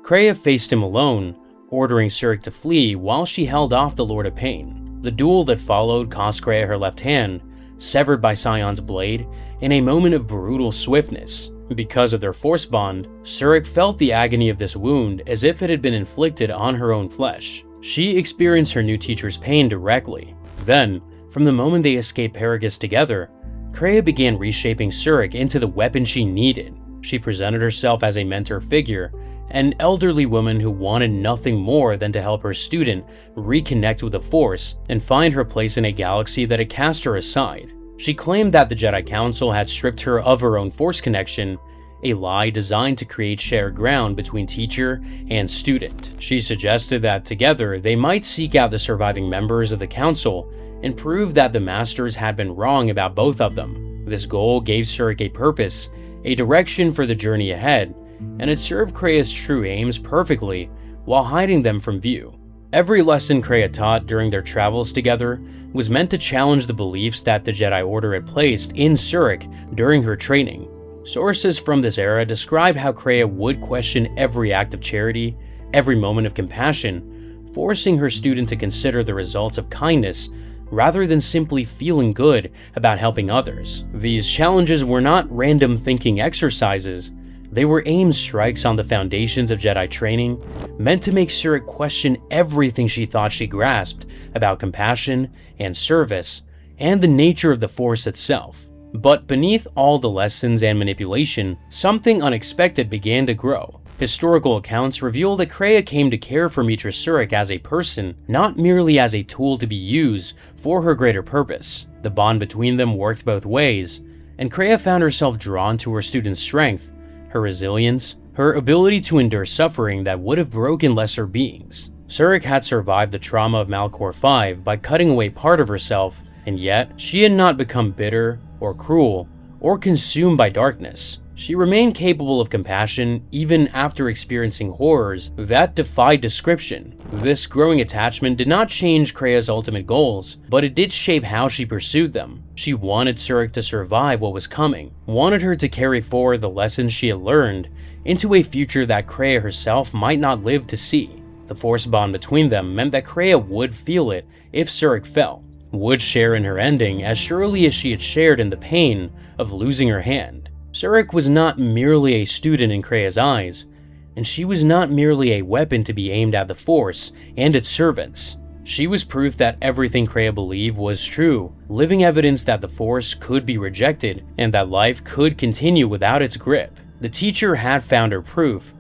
Kreia faced him alone, ordering Surik to flee while she held off the Lord of Pain. The duel that followed cost Kreia her left hand, severed by Sion's blade, in a moment of brutal swiftness. Because of their force bond, Surik felt the agony of this wound as if it had been inflicted on her own flesh. She experienced her new teacher's pain directly. Then, from the moment they escaped Peragus together, Kreia began reshaping Surik into the weapon she needed. She presented herself as a mentor figure, an elderly woman who wanted nothing more than to help her student reconnect with the Force and find her place in a galaxy that had cast her aside. She claimed that the Jedi Council had stripped her of her own Force connection, a lie designed to create shared ground between teacher and student. She suggested that together they might seek out the surviving members of the Council and prove that the Masters had been wrong about both of them. This goal gave Surik a purpose, a direction for the journey ahead, and it served Kreia's true aims perfectly while hiding them from view. Every lesson Kreia taught during their travels together was meant to challenge the beliefs that the Jedi Order had placed in Surik during her training. Sources from this era describe how Kreia would question every act of charity, every moment of compassion, forcing her student to consider the results of kindness rather than simply feeling good about helping others. These challenges were not random thinking exercises. They were aimed strikes on the foundations of Jedi training, meant to make Surik question everything she thought she grasped about compassion and service and the nature of the Force itself. But beneath all the lessons and manipulation, something unexpected began to grow. Historical accounts reveal that Kreia came to care for Meetra Surik as a person, not merely as a tool to be used for her greater purpose. The bond between them worked both ways, and Kreia found herself drawn to her student's strength, her resilience, her ability to endure suffering that would have broken lesser beings. Surik had survived the trauma of Malachor V by cutting away part of herself, and yet she had not become bitter or cruel or consumed by darkness. She remained capable of compassion even after experiencing horrors that defied description. This growing attachment did not change Kreia's ultimate goals, but it did shape how she pursued them. She wanted Surik to survive what was coming, wanted her to carry forward the lessons she had learned into a future that Kreia herself might not live to see. The Force bond between them meant that Kreia would feel it if Surik fell, would share in her ending as surely as she had shared in the pain of losing her hand. Surik was not merely a student in Kreia's eyes, and she was not merely a weapon to be aimed at the Force and its servants. She was proof that everything Kreia believed was true, living evidence that the Force could be rejected and that life could continue without its grip. The teacher had found her proof,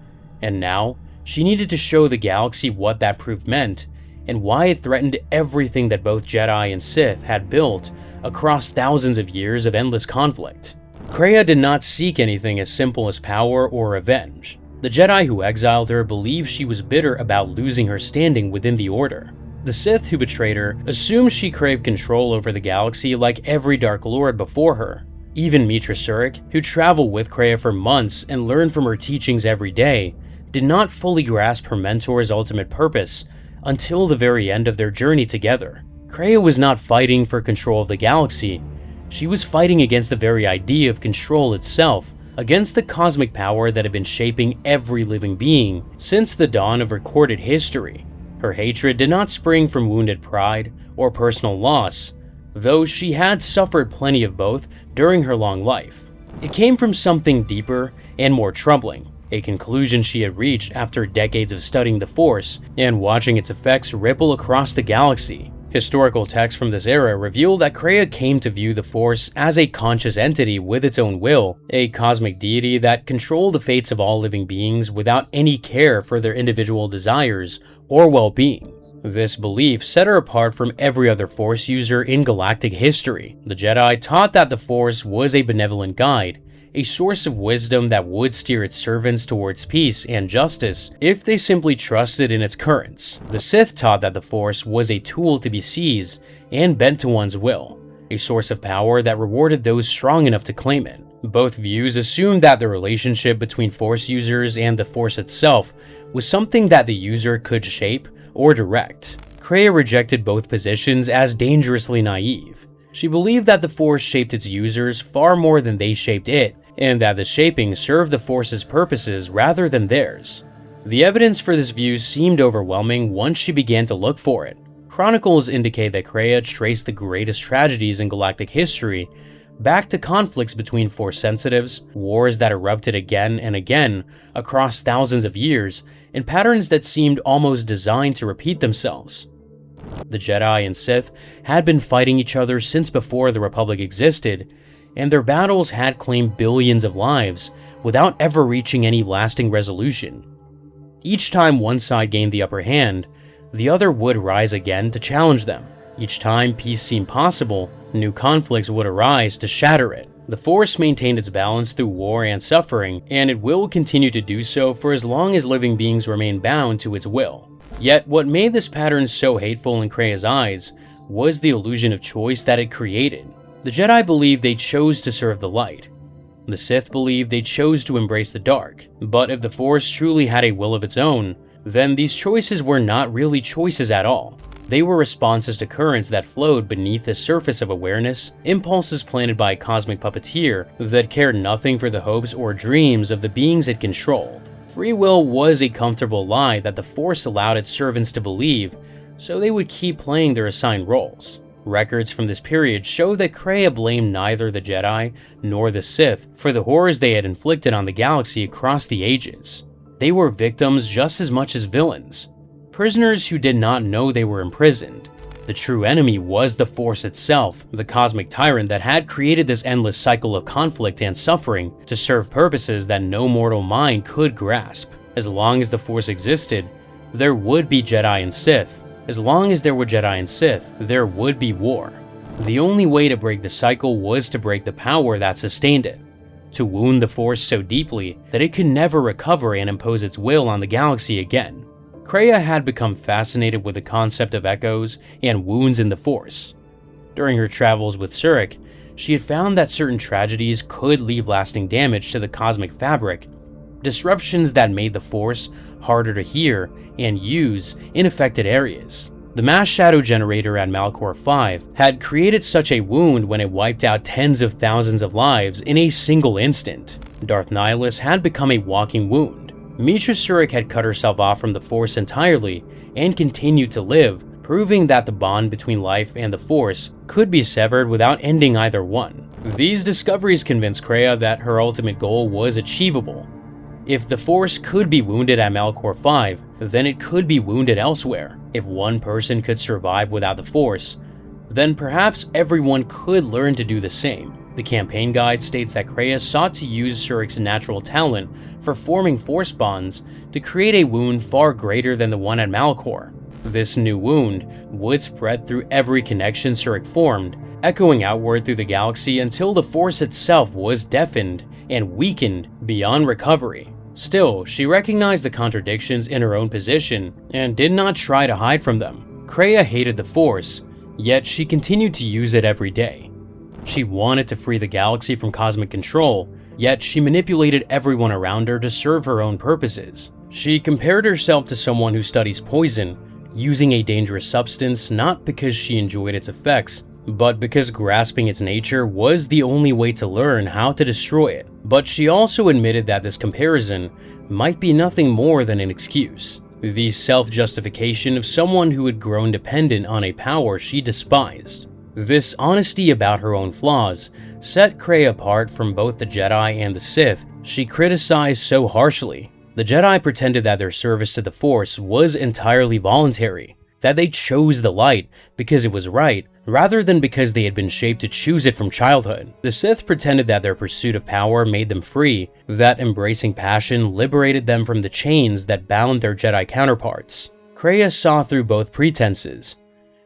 and now she needed to show the galaxy what that proof meant and why it threatened everything that both Jedi and Sith had built across thousands of years of endless conflict. Kreia did not seek anything as simple as power or revenge. The Jedi who exiled her believed she was bitter about losing her standing within the Order. The Sith who betrayed her assumed she craved control over the galaxy like every Dark Lord before her. Even Meetra Surik, who traveled with Kreia for months and learned from her teachings every day, did not fully grasp her mentor's ultimate purpose until the very end of their journey together. Kreia was not fighting for control of the galaxy. She was fighting against the very idea of control itself, against the cosmic power that had been shaping every living being since the dawn of recorded history. Her hatred did not spring from wounded pride or personal loss, though she had suffered plenty of both during her long life. It came from something deeper and more troubling, a conclusion she had reached after decades of studying the Force and watching its effects ripple across the galaxy. Historical texts from this era reveal that Kreia came to view the Force as a conscious entity with its own will, a cosmic deity that controlled the fates of all living beings without any care for their individual desires or well-being. This belief set her apart from every other Force user in galactic history. The Jedi taught that the Force was a benevolent guide, a source of wisdom that would steer its servants towards peace and justice if they simply trusted in its currents. The Sith taught that the Force was a tool to be seized and bent to one's will, a source of power that rewarded those strong enough to claim it. Both views assumed that the relationship between Force users and the Force itself was something that the user could shape or direct. Kreia rejected both positions as dangerously naive. She believed that the Force shaped its users far more than they shaped it, and that the shaping served the Force's purposes rather than theirs. The evidence for this view seemed overwhelming once she began to look for it. Chronicles indicate that Kreia traced the greatest tragedies in galactic history back to conflicts between Force sensitives, wars that erupted again and again across thousands of years, and patterns that seemed almost designed to repeat themselves. The Jedi and Sith had been fighting each other since before the Republic existed, and their battles had claimed billions of lives without ever reaching any lasting resolution. Each time one side gained the upper hand, the other would rise again to challenge them. Each time peace seemed possible, new conflicts would arise to shatter it. The Force maintained its balance through war and suffering, and it will continue to do so for as long as living beings remain bound to its will. Yet, what made this pattern so hateful in Kreia's eyes was the illusion of choice that it created. The Jedi believed they chose to serve the light. The Sith believed they chose to embrace the dark. But if the Force truly had a will of its own, then these choices were not really choices at all. They were responses to currents that flowed beneath the surface of awareness, impulses planted by a cosmic puppeteer that cared nothing for the hopes or dreams of the beings it controlled. Free will was a comfortable lie that the Force allowed its servants to believe, so they would keep playing their assigned roles. Records from this period show that Kreia blamed neither the Jedi nor the Sith for the horrors they had inflicted on the galaxy across the ages. They were victims just as much as villains, prisoners who did not know they were imprisoned. The true enemy was the Force itself, the cosmic tyrant that had created this endless cycle of conflict and suffering to serve purposes that no mortal mind could grasp. As long as the Force existed, there would be Jedi and Sith. As long as there were Jedi and Sith, there would be war. The only way to break the cycle was to break the power that sustained it, to wound the Force so deeply that it could never recover and impose its will on the galaxy again. Kreia had become fascinated with the concept of echoes and wounds in the Force. During her travels with Surik, she had found that certain tragedies could leave lasting damage to the cosmic fabric, disruptions that made the Force harder to hear and use in affected areas. The mass shadow generator at Malachor V had created such a wound when it wiped out tens of thousands of lives in a single instant. Darth Nihilus had become a walking wound. Meetra Surik had cut herself off from the Force entirely and continued to live, proving that the bond between life and the Force could be severed without ending either one. These discoveries convinced Kreia that her ultimate goal was achievable. If the Force could be wounded at Malachor V, then it could be wounded elsewhere. If one person could survive without the Force, then perhaps everyone could learn to do the same. The campaign guide states that Kreia sought to use Surik's natural talent for forming Force bonds to create a wound far greater than the one at Malachor. This new wound would spread through every connection Surik formed, echoing outward through the galaxy until the Force itself was deafened and weakened beyond recovery. Still, she recognized the contradictions in her own position and did not try to hide from them. Kreia hated the Force, yet she continued to use it every day. She wanted to free the galaxy from cosmic control, yet she manipulated everyone around her to serve her own purposes. She compared herself to someone who studies poison, using a dangerous substance not because she enjoyed its effects, but because grasping its nature was the only way to learn how to destroy it. But she also admitted that this comparison might be nothing more than an excuse, the self-justification of someone who had grown dependent on a power she despised. This honesty about her own flaws set Kreia apart from both the Jedi and the Sith she criticized so harshly. The Jedi pretended that their service to the Force was entirely voluntary, that they chose the light because it was right, rather than because they had been shaped to choose it from childhood. The Sith pretended that their pursuit of power made them free, that embracing passion liberated them from the chains that bound their Jedi counterparts. Kreia saw through both pretenses.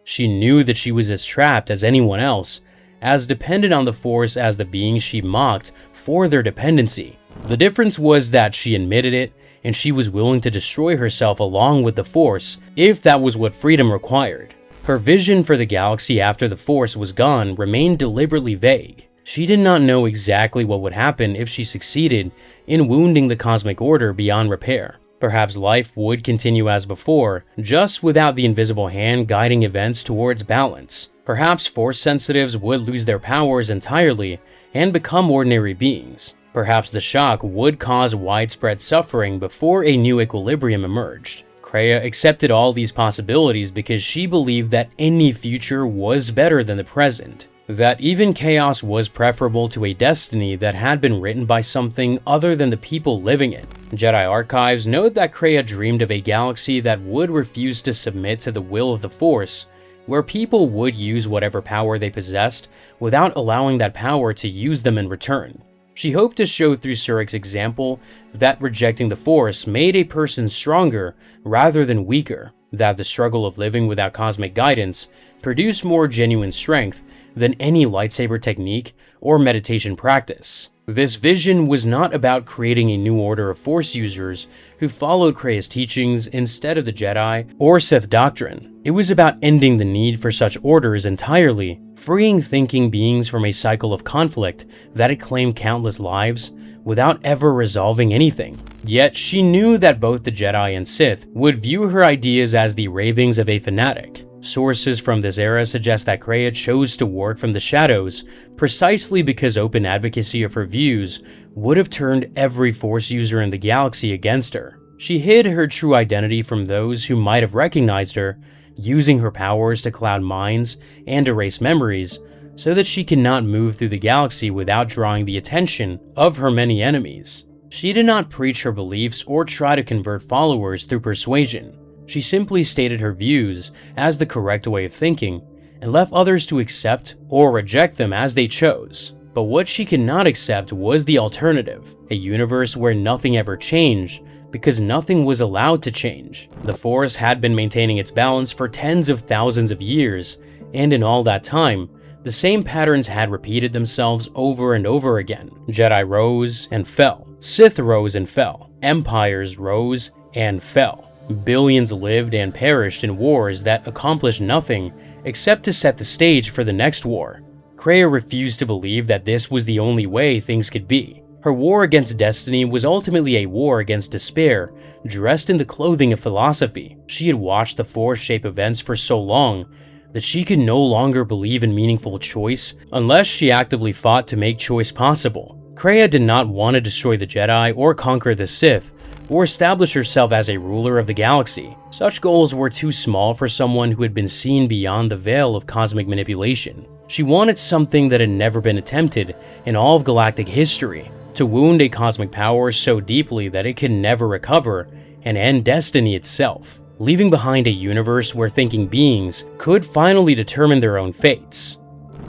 She knew that she was as trapped as anyone else, as dependent on the Force as the beings she mocked for their dependency. The difference was that she admitted it, and she was willing to destroy herself along with the Force if that was what freedom required. Her vision for the galaxy after the Force was gone remained deliberately vague. She did not know exactly what would happen if she succeeded in wounding the cosmic order beyond repair. Perhaps life would continue as before, just without the invisible hand guiding events towards balance. Perhaps Force sensitives would lose their powers entirely and become ordinary beings. Perhaps the shock would cause widespread suffering before a new equilibrium emerged. Kreia accepted all these possibilities because she believed that any future was better than the present, that even chaos was preferable to a destiny that had been written by something other than the people living it. Jedi archives note that Kreia dreamed of a galaxy that would refuse to submit to the will of the Force, where people would use whatever power they possessed without allowing that power to use them in return. She hoped to show through Surik's example that rejecting the Force made a person stronger rather than weaker, that the struggle of living without cosmic guidance produced more genuine strength than any lightsaber technique or meditation practice. This vision was not about creating a new order of Force users who followed Kreia's teachings instead of the Jedi or Sith doctrine. It was about ending the need for such orders entirely, freeing thinking beings from a cycle of conflict that had claimed countless lives without ever resolving anything. Yet she knew that both the Jedi and Sith would view her ideas as the ravings of a fanatic. Sources from this era suggest that Kreia chose to work from the shadows precisely because open advocacy of her views would have turned every Force user in the galaxy against her. She hid her true identity from those who might have recognized her using her powers to cloud minds and erase memories so that she cannot move through the galaxy without drawing the attention of her many enemies. She did not preach her beliefs or try to convert followers through persuasion. She simply stated her views as the correct way of thinking and left others to accept or reject them as they chose. But what she could not accept was the alternative, a universe where nothing ever changed because nothing was allowed to change. The Force had been maintaining its balance for tens of thousands of years, and in all that time, the same patterns had repeated themselves over and over again. Jedi rose and fell. Sith rose and fell. Empires rose and fell. Billions lived and perished in wars that accomplished nothing except to set the stage for the next war. Kreia refused to believe that this was the only way things could be. Her war against destiny was ultimately a war against despair, dressed in the clothing of philosophy. She had watched the Force shape events for so long that she could no longer believe in meaningful choice unless she actively fought to make choice possible. Kreia did not want to destroy the Jedi or conquer the Sith, or establish herself as a ruler of the galaxy. Such goals were too small for someone who had been seen beyond the veil of cosmic manipulation. She wanted something that had never been attempted in all of galactic history, to wound a cosmic power so deeply that it could never recover and end destiny itself, leaving behind a universe where thinking beings could finally determine their own fates.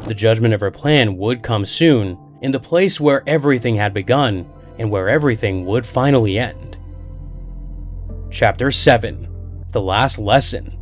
The judgment of her plan would come soon, in the place where everything had begun and where everything would finally end. Chapter 7: The Last Lesson.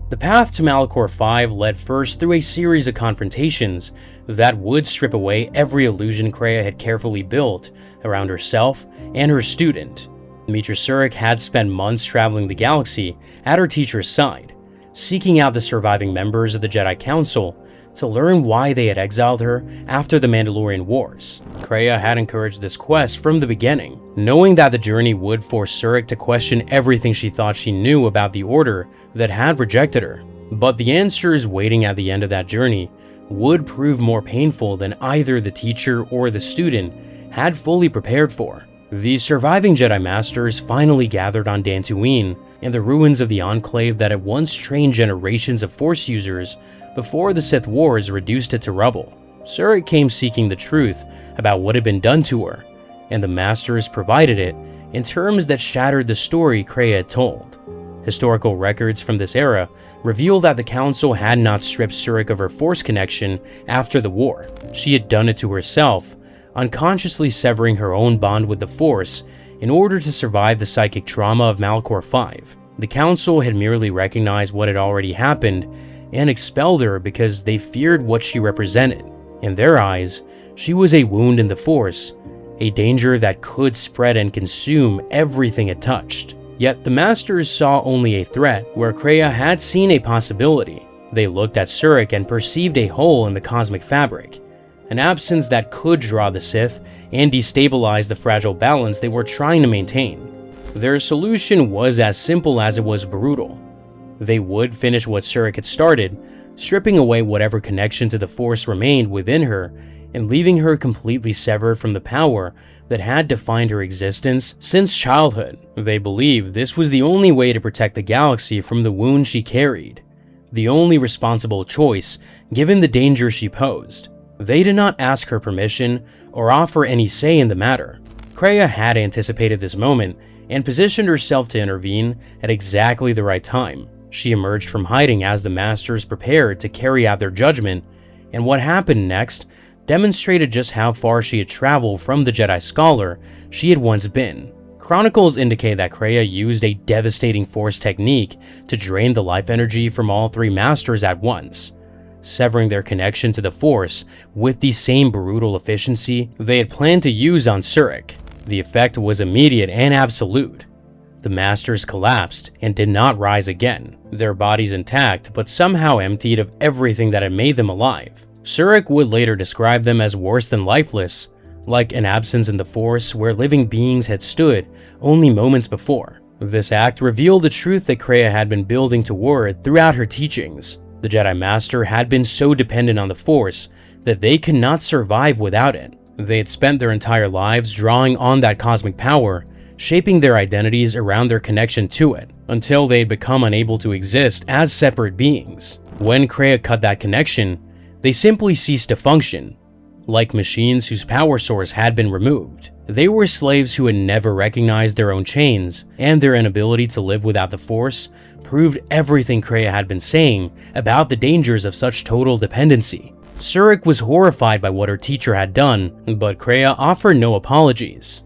The path to Malachor V led first through a series of confrontations that would strip away every illusion Kreia had carefully built around herself and her student. Meetra Surik had spent months traveling the galaxy at her teacher's side, seeking out the surviving members of the Jedi Council to learn why they had exiled her after the Mandalorian Wars. Kreia had encouraged this quest from the beginning, knowing that the journey would force Surik to question everything she thought she knew about the Order that had rejected her. But the answers waiting at the end of that journey would prove more painful than either the teacher or the student had fully prepared for. The surviving Jedi Masters finally gathered on Dantooine, in the ruins of the Enclave that had once trained generations of Force users before the Sith Wars reduced it to rubble. Surik came seeking the truth about what had been done to her, and the Masters provided it in terms that shattered the story Kreia had told. Historical records from this era reveal that the Council had not stripped Surik of her Force connection after the war. She had done it to herself, unconsciously severing her own bond with the Force in order to survive the psychic trauma of Malachor V. The Council had merely recognized what had already happened and expelled her because they feared what she represented. In their eyes, she was a wound in the Force, a danger that could spread and consume everything it touched. Yet the Masters saw only a threat where Kreia had seen a possibility. They looked at Surik and perceived a hole in the cosmic fabric, an absence that could draw the Sith and destabilize the fragile balance they were trying to maintain. Their solution was as simple as it was brutal. They would finish what Surik had started, stripping away whatever connection to the Force remained within her and leaving her completely severed from the power that had defined her existence since childhood. They believed this was the only way to protect the galaxy from the wound she carried, the only responsible choice given the danger she posed. They did not ask her permission or offer any say in the matter. Kreia had anticipated this moment and positioned herself to intervene at exactly the right time. She emerged from hiding as the Masters prepared to carry out their judgment, and what happened next demonstrated just how far she had traveled from the Jedi scholar she had once been. Chronicles indicate that Kreia used a devastating Force technique to drain the life energy from all three Masters at once, severing their connection to the Force with the same brutal efficiency they had planned to use on Surik. The effect was immediate and absolute. The Masters collapsed and did not rise again, their bodies intact but somehow emptied of everything that had made them alive. Surik would later describe them as worse than lifeless, like an absence in the Force where living beings had stood only moments before. This act revealed the truth that Kreia had been building toward throughout her teachings. The Jedi Master had been so dependent on the Force that they could not survive without it. They had spent their entire lives drawing on that cosmic power shaping their identities around their connection to it, until they'd become unable to exist as separate beings. When Kreia cut that connection, they simply ceased to function, like machines whose power source had been removed. They were slaves who had never recognized their own chains, and their inability to live without the Force proved everything Kreia had been saying about the dangers of such total dependency. Surik was horrified by what her teacher had done, but Kreia offered no apologies.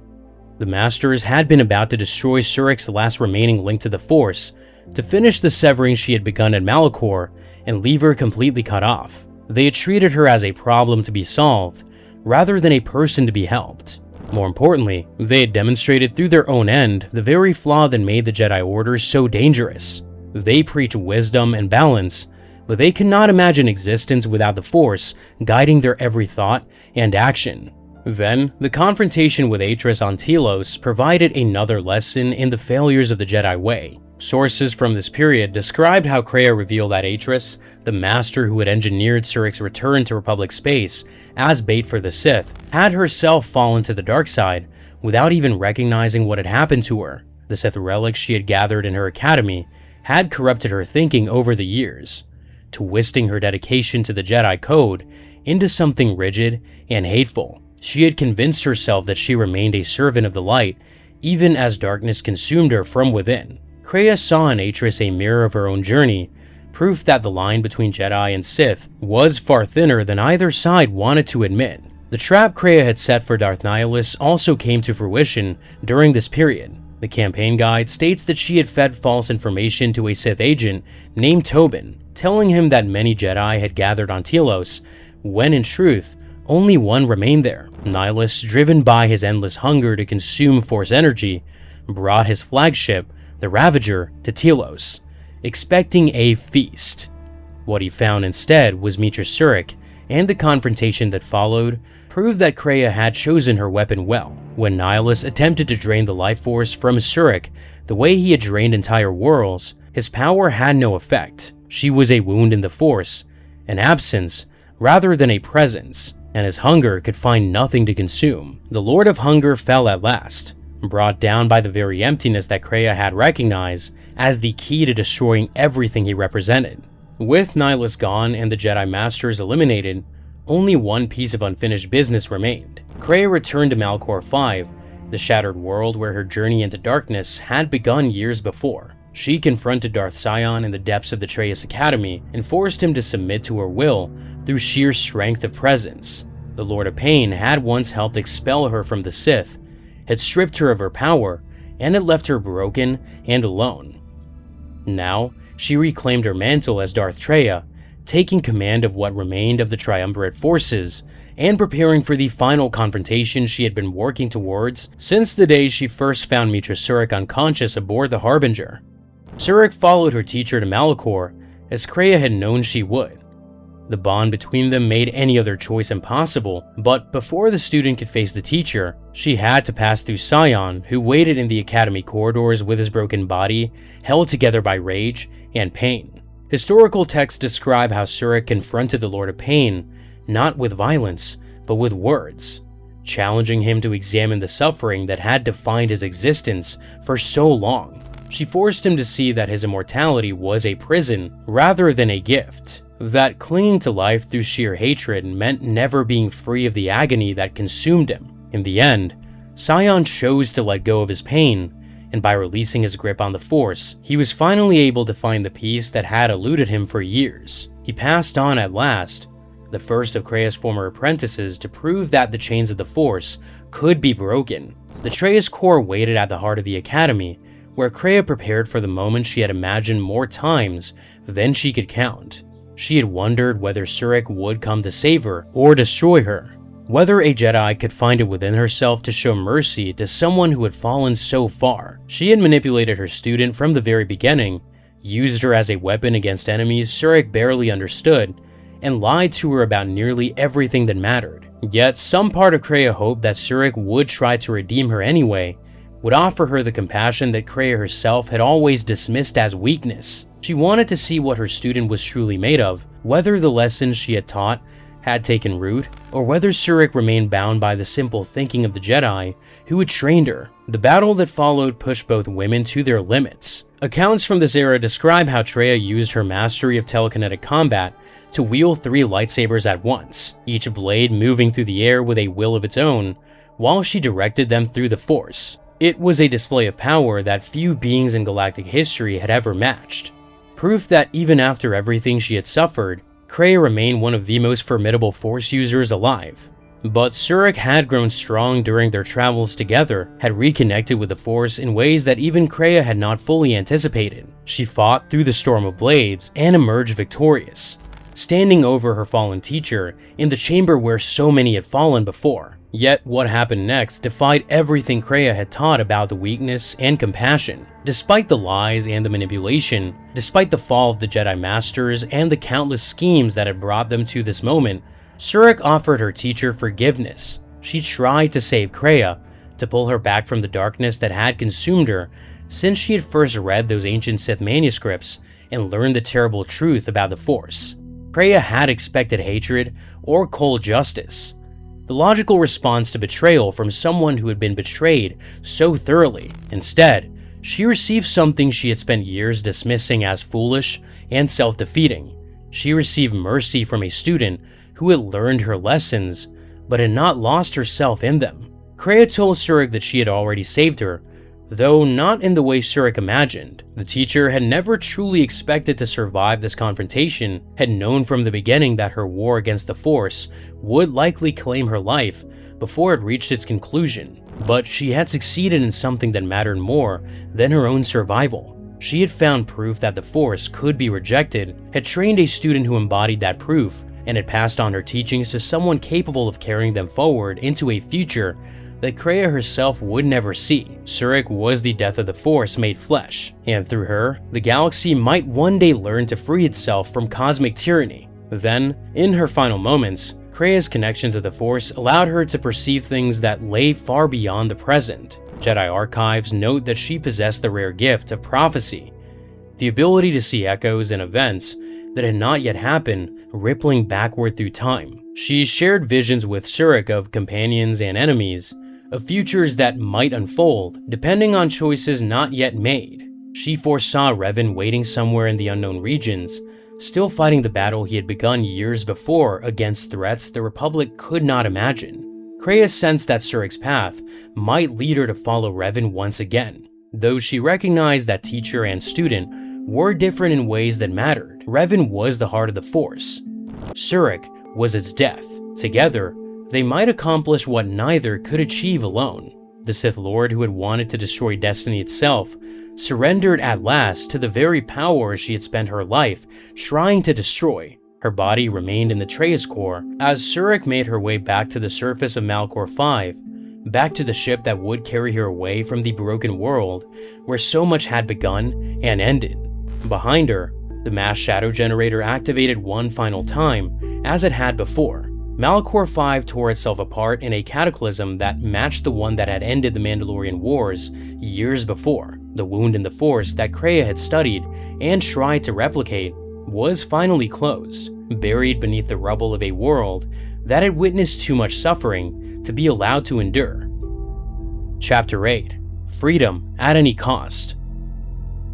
The Masters had been about to destroy Surik's last remaining link to the Force, to finish the severing she had begun at Malachor and leave her completely cut off. They had treated her as a problem to be solved, rather than a person to be helped. More importantly, they had demonstrated through their own end the very flaw that made the Jedi Order so dangerous. They preach wisdom and balance, but they could not imagine existence without the Force guiding their every thought and action. Then, the confrontation with Atris on Telos provided another lesson in the failures of the Jedi way. Sources from this period described how Kreia revealed that Atris, the master who had engineered Surik's return to Republic space as bait for the Sith, had herself fallen to the dark side without even recognizing what had happened to her. The Sith relics she had gathered in her academy had corrupted her thinking over the years, twisting her dedication to the Jedi Code into something rigid and hateful. She had convinced herself that she remained a servant of the light, even as darkness consumed her from within. Kreia saw in Atris a mirror of her own journey, proof that the line between Jedi and Sith was far thinner than either side wanted to admit. The trap Kreia had set for Darth Nihilus also came to fruition during this period. The campaign guide states that she had fed false information to a Sith agent named Tobin, telling him that many Jedi had gathered on Telos, when in truth, only one remained there. Nihilus, driven by his endless hunger to consume Force energy, brought his flagship, the Ravager, to Telos, expecting a feast. What he found instead was Meetra Surik, and the confrontation that followed proved that Kreia had chosen her weapon well. When Nihilus attempted to drain the life force from Surik the way he had drained entire worlds, his power had no effect. She was a wound in the Force, an absence rather than a presence, and his hunger could find nothing to consume. The Lord of Hunger fell at last, brought down by the very emptiness that Kreia had recognized as the key to destroying everything he represented. With Nihilus gone and the Jedi Masters eliminated, only one piece of unfinished business remained. Kreia returned to Malachor V, the shattered world where her journey into darkness had begun years before. She confronted Darth Sion in the depths of the Traya Academy and forced him to submit to her will through sheer strength of presence. The Lord of Pain had once helped expel her from the Sith, had stripped her of her power, and had left her broken and alone. Now, she reclaimed her mantle as Darth Traya, taking command of what remained of the Triumvirate forces, and preparing for the final confrontation she had been working towards since the day she first found Meetra Surik unconscious aboard the Harbinger. Surik followed her teacher to Malachor, as Kreia had known she would. The bond between them made any other choice impossible, but before the student could face the teacher, she had to pass through Sion, who waited in the academy corridors with his broken body, held together by rage and pain. Historical texts describe how Surik confronted the Lord of Pain, not with violence, but with words, challenging him to examine the suffering that had defined his existence for so long. She forced him to see that his immortality was a prison rather than a gift, that clinging to life through sheer hatred meant never being free of the agony that consumed him. In the end, Sion chose to let go of his pain, and by releasing his grip on the Force, he was finally able to find the peace that had eluded him for years. He passed on at last, the first of Kreia's former apprentices, to prove that the chains of the Force could be broken. The Treyas core waited at the heart of the academy, where Kreia prepared for the moment she had imagined more times than she could count. She had wondered whether Surik would come to save her or destroy her, whether a Jedi could find it within herself to show mercy to someone who had fallen so far. She had manipulated her student from the very beginning, used her as a weapon against enemies Surik barely understood, and lied to her about nearly everything that mattered. Yet some part of Kreia hoped that Surik would try to redeem her anyway, would offer her the compassion that Kreia herself had always dismissed as weakness. She wanted to see what her student was truly made of, whether the lessons she had taught had taken root, or whether Surik remained bound by the simple thinking of the Jedi who had trained her. The battle that followed pushed both women to their limits. Accounts from this era describe how Traya used her mastery of telekinetic combat to wield 3 lightsabers at once, each blade moving through the air with a will of its own, while she directed them through the Force. It was a display of power that few beings in galactic history had ever matched. Proof that even after everything she had suffered, Kreia remained one of the most formidable Force users alive. But Surik had grown strong during their travels together, had reconnected with the Force in ways that even Kreia had not fully anticipated. She fought through the storm of blades and emerged victorious, standing over her fallen teacher in the chamber where so many had fallen before. Yet what happened next defied everything Kreia had taught about the weakness and compassion. Despite the lies and the manipulation, despite the fall of the Jedi Masters and the countless schemes that had brought them to this moment, Surik offered her teacher forgiveness. She tried to save Kreia, to pull her back from the darkness that had consumed her since she had first read those ancient Sith manuscripts and learned the terrible truth about the Force. Kreia had expected hatred or cold justice, the logical response to betrayal from someone who had been betrayed so thoroughly. Instead, she received something she had spent years dismissing as foolish and self-defeating. She received mercy from a student who had learned her lessons, but had not lost herself in them. Kreia told Surik that she had already saved her, though not in the way Surik imagined. The teacher had never truly expected to survive this confrontation, had known from the beginning that her war against the Force would likely claim her life before it reached its conclusion. But she had succeeded in something that mattered more than her own survival. She had found proof that the Force could be rejected, had trained a student who embodied that proof, and had passed on her teachings to someone capable of carrying them forward into a future that Kreia herself would never see. Surik was the death of the Force made flesh, and through her, the galaxy might one day learn to free itself from cosmic tyranny. Then, in her final moments, Kreia's connection to the Force allowed her to perceive things that lay far beyond the present. Jedi archives note that she possessed the rare gift of prophecy, the ability to see echoes and events that had not yet happened rippling backward through time. She shared visions with Surik of companions and enemies, of futures that might unfold depending on choices not yet made. She foresaw Revan waiting somewhere in the unknown regions, still fighting the battle he had begun years before against threats the Republic could not imagine. Kreia sensed that Surik's path might lead her to follow Revan once again. Though she recognized that teacher and student were different in ways that mattered, Revan was the heart of the Force. Surik was its death. Together, they might accomplish what neither could achieve alone. The Sith Lord who had wanted to destroy destiny itself surrendered at last to the very power she had spent her life trying to destroy. Her body remained in the Traya's core as Surik made her way back to the surface of Malachor V, back to the ship that would carry her away from the broken world where so much had begun and ended. Behind her, the mass shadow generator activated one final time as it had before. Malachor V tore itself apart in a cataclysm that matched the one that had ended the Mandalorian Wars years before. The wound in the Force that Kreia had studied and tried to replicate was finally closed, buried beneath the rubble of a world that had witnessed too much suffering to be allowed to endure. Chapter 8: Freedom at Any Cost.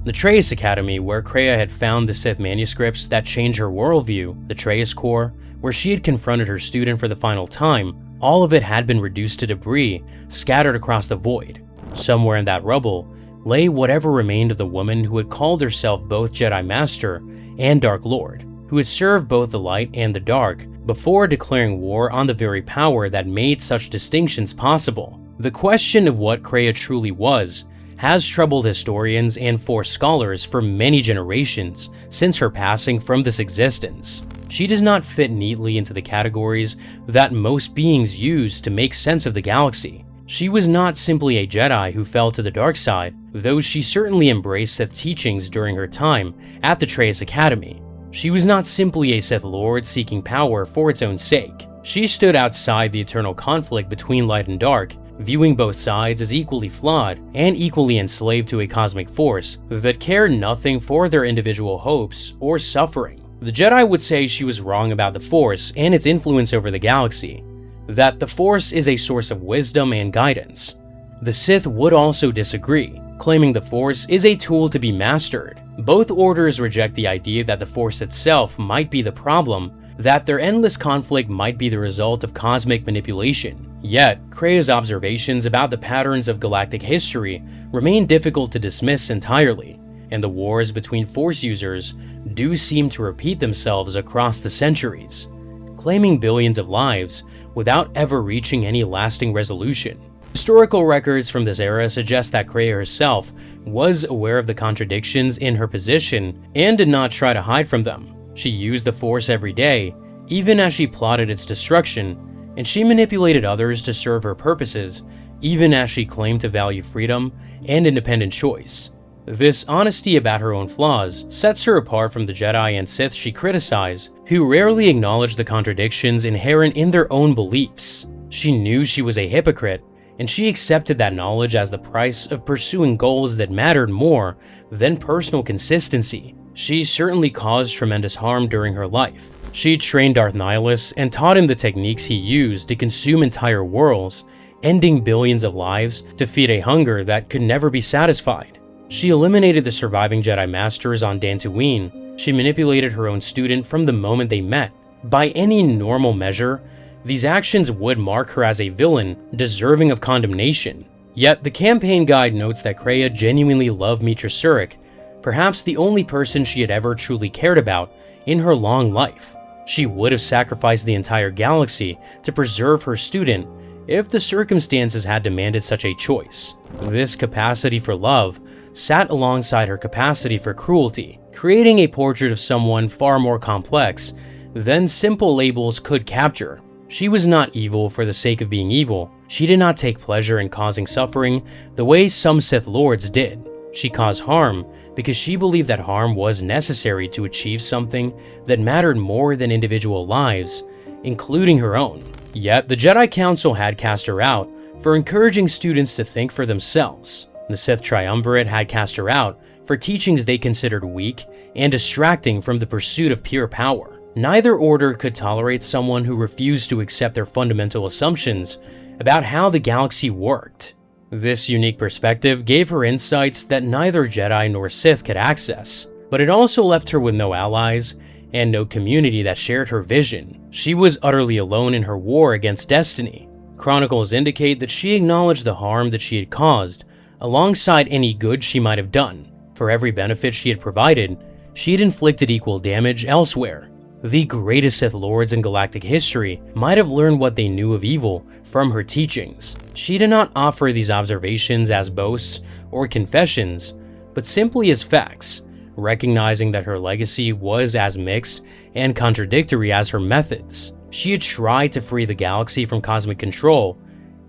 The Traya's Academy, where Kreia had found the Sith manuscripts that changed her worldview, the Traya's Core, where she had confronted her student for the final time, all of it had been reduced to debris scattered across the void. Somewhere in that rubble lay whatever remained of the woman who had called herself both Jedi Master and Dark Lord, who had served both the light and the dark before declaring war on the very power that made such distinctions possible. The question of what Kreia truly was has troubled historians and Force scholars for many generations since her passing from this existence. She does not fit neatly into the categories that most beings use to make sense of the galaxy. She was not simply a Jedi who fell to the dark side, though she certainly embraced Sith teachings during her time at the Traya's Academy. She was not simply a Sith Lord seeking power for its own sake. She stood outside the eternal conflict between light and dark, viewing both sides as equally flawed and equally enslaved to a cosmic force that cared nothing for their individual hopes or suffering. The Jedi would say she was wrong about the Force and its influence over the galaxy, that the Force is a source of wisdom and guidance. The Sith would also disagree, claiming the Force is a tool to be mastered. Both orders reject the idea that the Force itself might be the problem, that their endless conflict might be the result of cosmic manipulation. Yet, Kreia's observations about the patterns of galactic history remain difficult to dismiss entirely, and the wars between Force users do seem to repeat themselves across the centuries, claiming billions of lives without ever reaching any lasting resolution. Historical records from this era suggest that Kreia herself was aware of the contradictions in her position and did not try to hide from them. She used the Force every day, even as she plotted its destruction, and she manipulated others to serve her purposes, even as she claimed to value freedom and independent choice. This honesty about her own flaws sets her apart from the Jedi and Sith she criticized, who rarely acknowledge the contradictions inherent in their own beliefs. She knew she was a hypocrite, and she accepted that knowledge as the price of pursuing goals that mattered more than personal consistency. She certainly caused tremendous harm during her life. She trained Darth Nihilus and taught him the techniques he used to consume entire worlds, ending billions of lives to feed a hunger that could never be satisfied. She eliminated the surviving Jedi Masters on Dantooine. She manipulated her own student from the moment they met. By any normal measure, these actions would mark her as a villain deserving of condemnation. Yet the campaign guide notes that Kreia genuinely loved Meetra Surik, perhaps the only person she had ever truly cared about in her long life. She would have sacrificed the entire galaxy to preserve her student if the circumstances had demanded such a choice. This capacity for love sat alongside her capacity for cruelty, creating a portrait of someone far more complex than simple labels could capture. She was not evil for the sake of being evil. She did not take pleasure in causing suffering the way some Sith Lords did. She caused harm because she believed that harm was necessary to achieve something that mattered more than individual lives, including her own. Yet, the Jedi Council had cast her out for encouraging students to think for themselves. The Sith Triumvirate had cast her out for teachings they considered weak and distracting from the pursuit of pure power. Neither order could tolerate someone who refused to accept their fundamental assumptions about how the galaxy worked. This unique perspective gave her insights that neither Jedi nor Sith could access, but it also left her with no allies and no community that shared her vision. She was utterly alone in her war against destiny. Chronicles indicate that she acknowledged the harm that she had caused, alongside any good she might have done. For every benefit she had provided, she had inflicted equal damage elsewhere. The greatest Sith Lords in galactic history might have learned what they knew of evil from her teachings. She did not offer these observations as boasts or confessions, but simply as facts, recognizing that her legacy was as mixed and contradictory as her methods. She had tried to free the galaxy from cosmic control,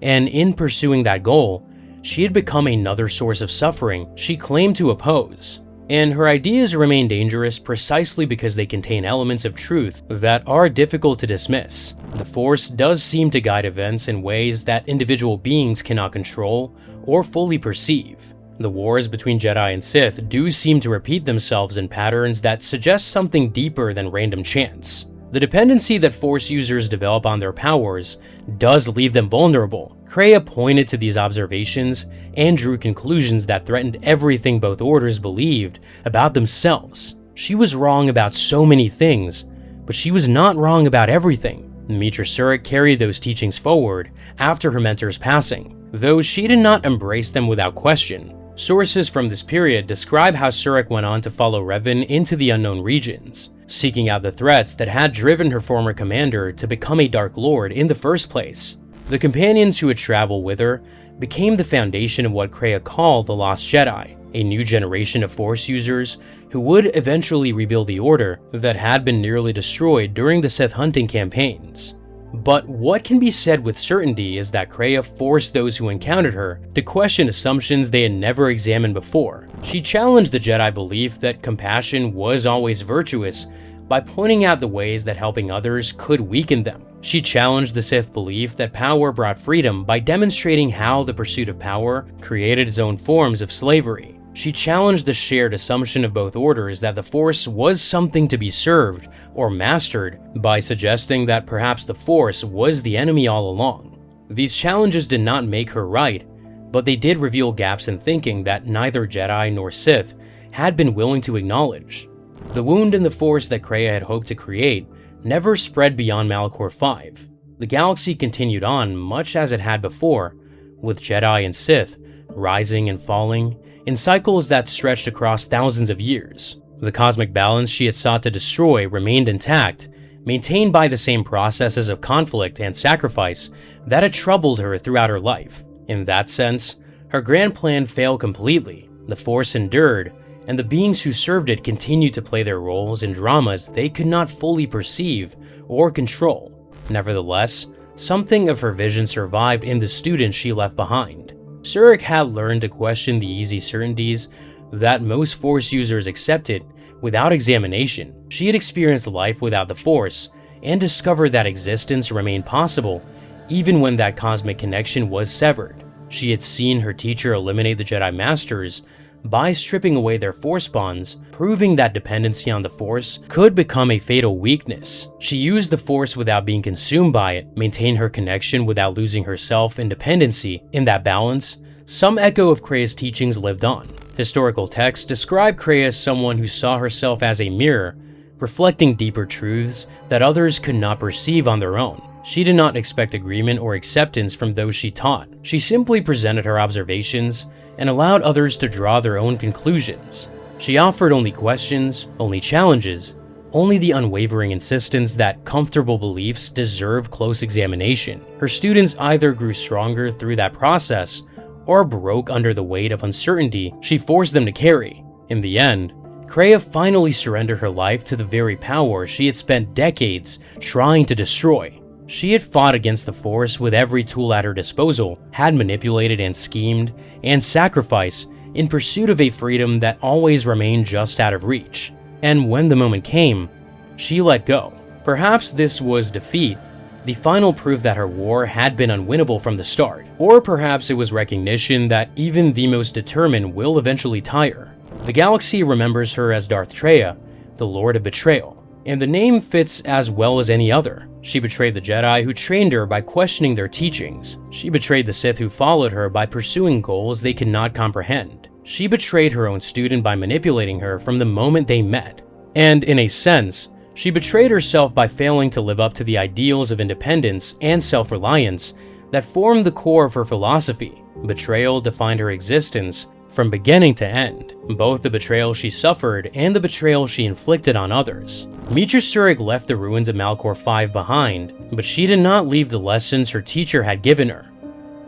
and in pursuing that goal, she had become another source of suffering she claimed to oppose. And her ideas remain dangerous precisely because they contain elements of truth that are difficult to dismiss. The Force does seem to guide events in ways that individual beings cannot control or fully perceive. The wars between Jedi and Sith do seem to repeat themselves in patterns that suggest something deeper than random chance. The dependency that Force users develop on their powers does leave them vulnerable. Kreia pointed to these observations and drew conclusions that threatened everything both orders believed about themselves. She was wrong about so many things, but she was not wrong about everything. Meetra Surik carried those teachings forward after her mentor's passing, though she did not embrace them without question. Sources from this period describe how Surik went on to follow Revan into the unknown regions, seeking out the threats that had driven her former commander to become a Dark Lord in the first place. The companions who would travel with her became the foundation of what Kreia called the Lost Jedi, a new generation of Force users who would eventually rebuild the Order that had been nearly destroyed during the Sith hunting campaigns. But what can be said with certainty is that Kreia forced those who encountered her to question assumptions they had never examined before. She challenged the Jedi belief that compassion was always virtuous by pointing out the ways that helping others could weaken them. She challenged the Sith belief that power brought freedom by demonstrating how the pursuit of power created its own forms of slavery. She challenged the shared assumption of both orders that the Force was something to be served or mastered by suggesting that perhaps the Force was the enemy all along. These challenges did not make her right, but they did reveal gaps in thinking that neither Jedi nor Sith had been willing to acknowledge. The wound in the Force that Kreia had hoped to create never spread beyond Malachor V. The galaxy continued on much as it had before, with Jedi and Sith rising and falling in cycles that stretched across thousands of years. The cosmic balance she had sought to destroy remained intact, maintained by the same processes of conflict and sacrifice that had troubled her throughout her life. In that sense, her grand plan failed completely. The Force endured, and the beings who served it continued to play their roles in dramas they could not fully perceive or control. Nevertheless, something of her vision survived in the students she left behind. Surik had learned to question the easy certainties that most Force users accepted without examination. She had experienced life without the Force and discovered that existence remained possible even when that cosmic connection was severed. She had seen her teacher eliminate the Jedi Masters by stripping away their Force bonds, proving that dependency on the Force could become a fatal weakness. She used the Force without being consumed by it, maintained her connection without losing herself in dependency. In that balance, some echo of Kreia's teachings lived on. Historical texts describe Kreia as someone who saw herself as a mirror, reflecting deeper truths that others could not perceive on their own. She did not expect agreement or acceptance from those she taught. She simply presented her observations and allowed others to draw their own conclusions. She offered only questions, only challenges, only the unwavering insistence that comfortable beliefs deserve close examination. Her students either grew stronger through that process or broke under the weight of uncertainty she forced them to carry. In the end, Kreia finally surrendered her life to the very power she had spent decades trying to destroy. She had fought against the Force with every tool at her disposal, had manipulated and schemed and sacrificed in pursuit of a freedom that always remained just out of reach. And when the moment came, she let go. Perhaps this was defeat, the final proof that her war had been unwinnable from the start. Or perhaps it was recognition that even the most determined will eventually tire. The galaxy remembers her as Darth Traya, the Lord of Betrayal, and the name fits as well as any other. She betrayed the Jedi who trained her by questioning their teachings. She betrayed the Sith who followed her by pursuing goals they could not comprehend. She betrayed her own student by manipulating her from the moment they met. And in a sense, she betrayed herself by failing to live up to the ideals of independence and self-reliance that formed the core of her philosophy. Betrayal defined her existence from beginning to end, both the betrayal she suffered and the betrayal she inflicted on others. Meetra Surik left the ruins of Malachor V behind, but she did not leave the lessons her teacher had given her.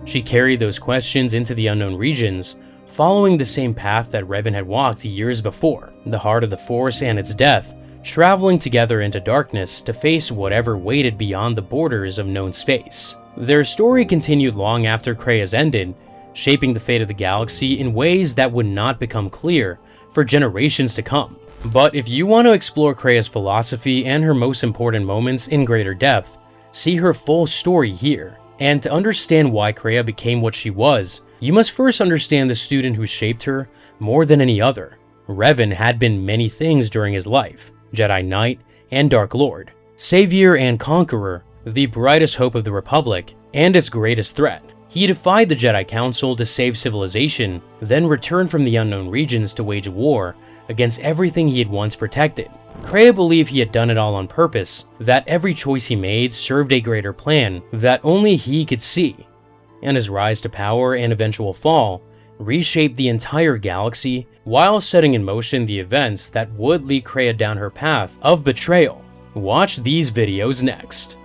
She carried those questions into the unknown regions, following the same path that Revan had walked years before, the heart of the Force and its death, traveling together into darkness to face whatever waited beyond the borders of known space. Their story continued long after Kreia's ended, shaping the fate of the galaxy in ways that would not become clear for generations to come. But if you want to explore Kreia's philosophy and her most important moments in greater depth, see her full story here. And to understand why Kreia became what she was, you must first understand the student who shaped her more than any other. Revan had been many things during his life: Jedi Knight and Dark Lord, Savior and Conqueror, the brightest hope of the Republic, and its greatest threat. He defied the Jedi Council to save civilization, then returned from the unknown regions to wage war against everything he had once protected. Kreia believed he had done it all on purpose, that every choice he made served a greater plan that only he could see, and his rise to power and eventual fall reshaped the entire galaxy while setting in motion the events that would lead Kreia down her path of betrayal. Watch these videos next.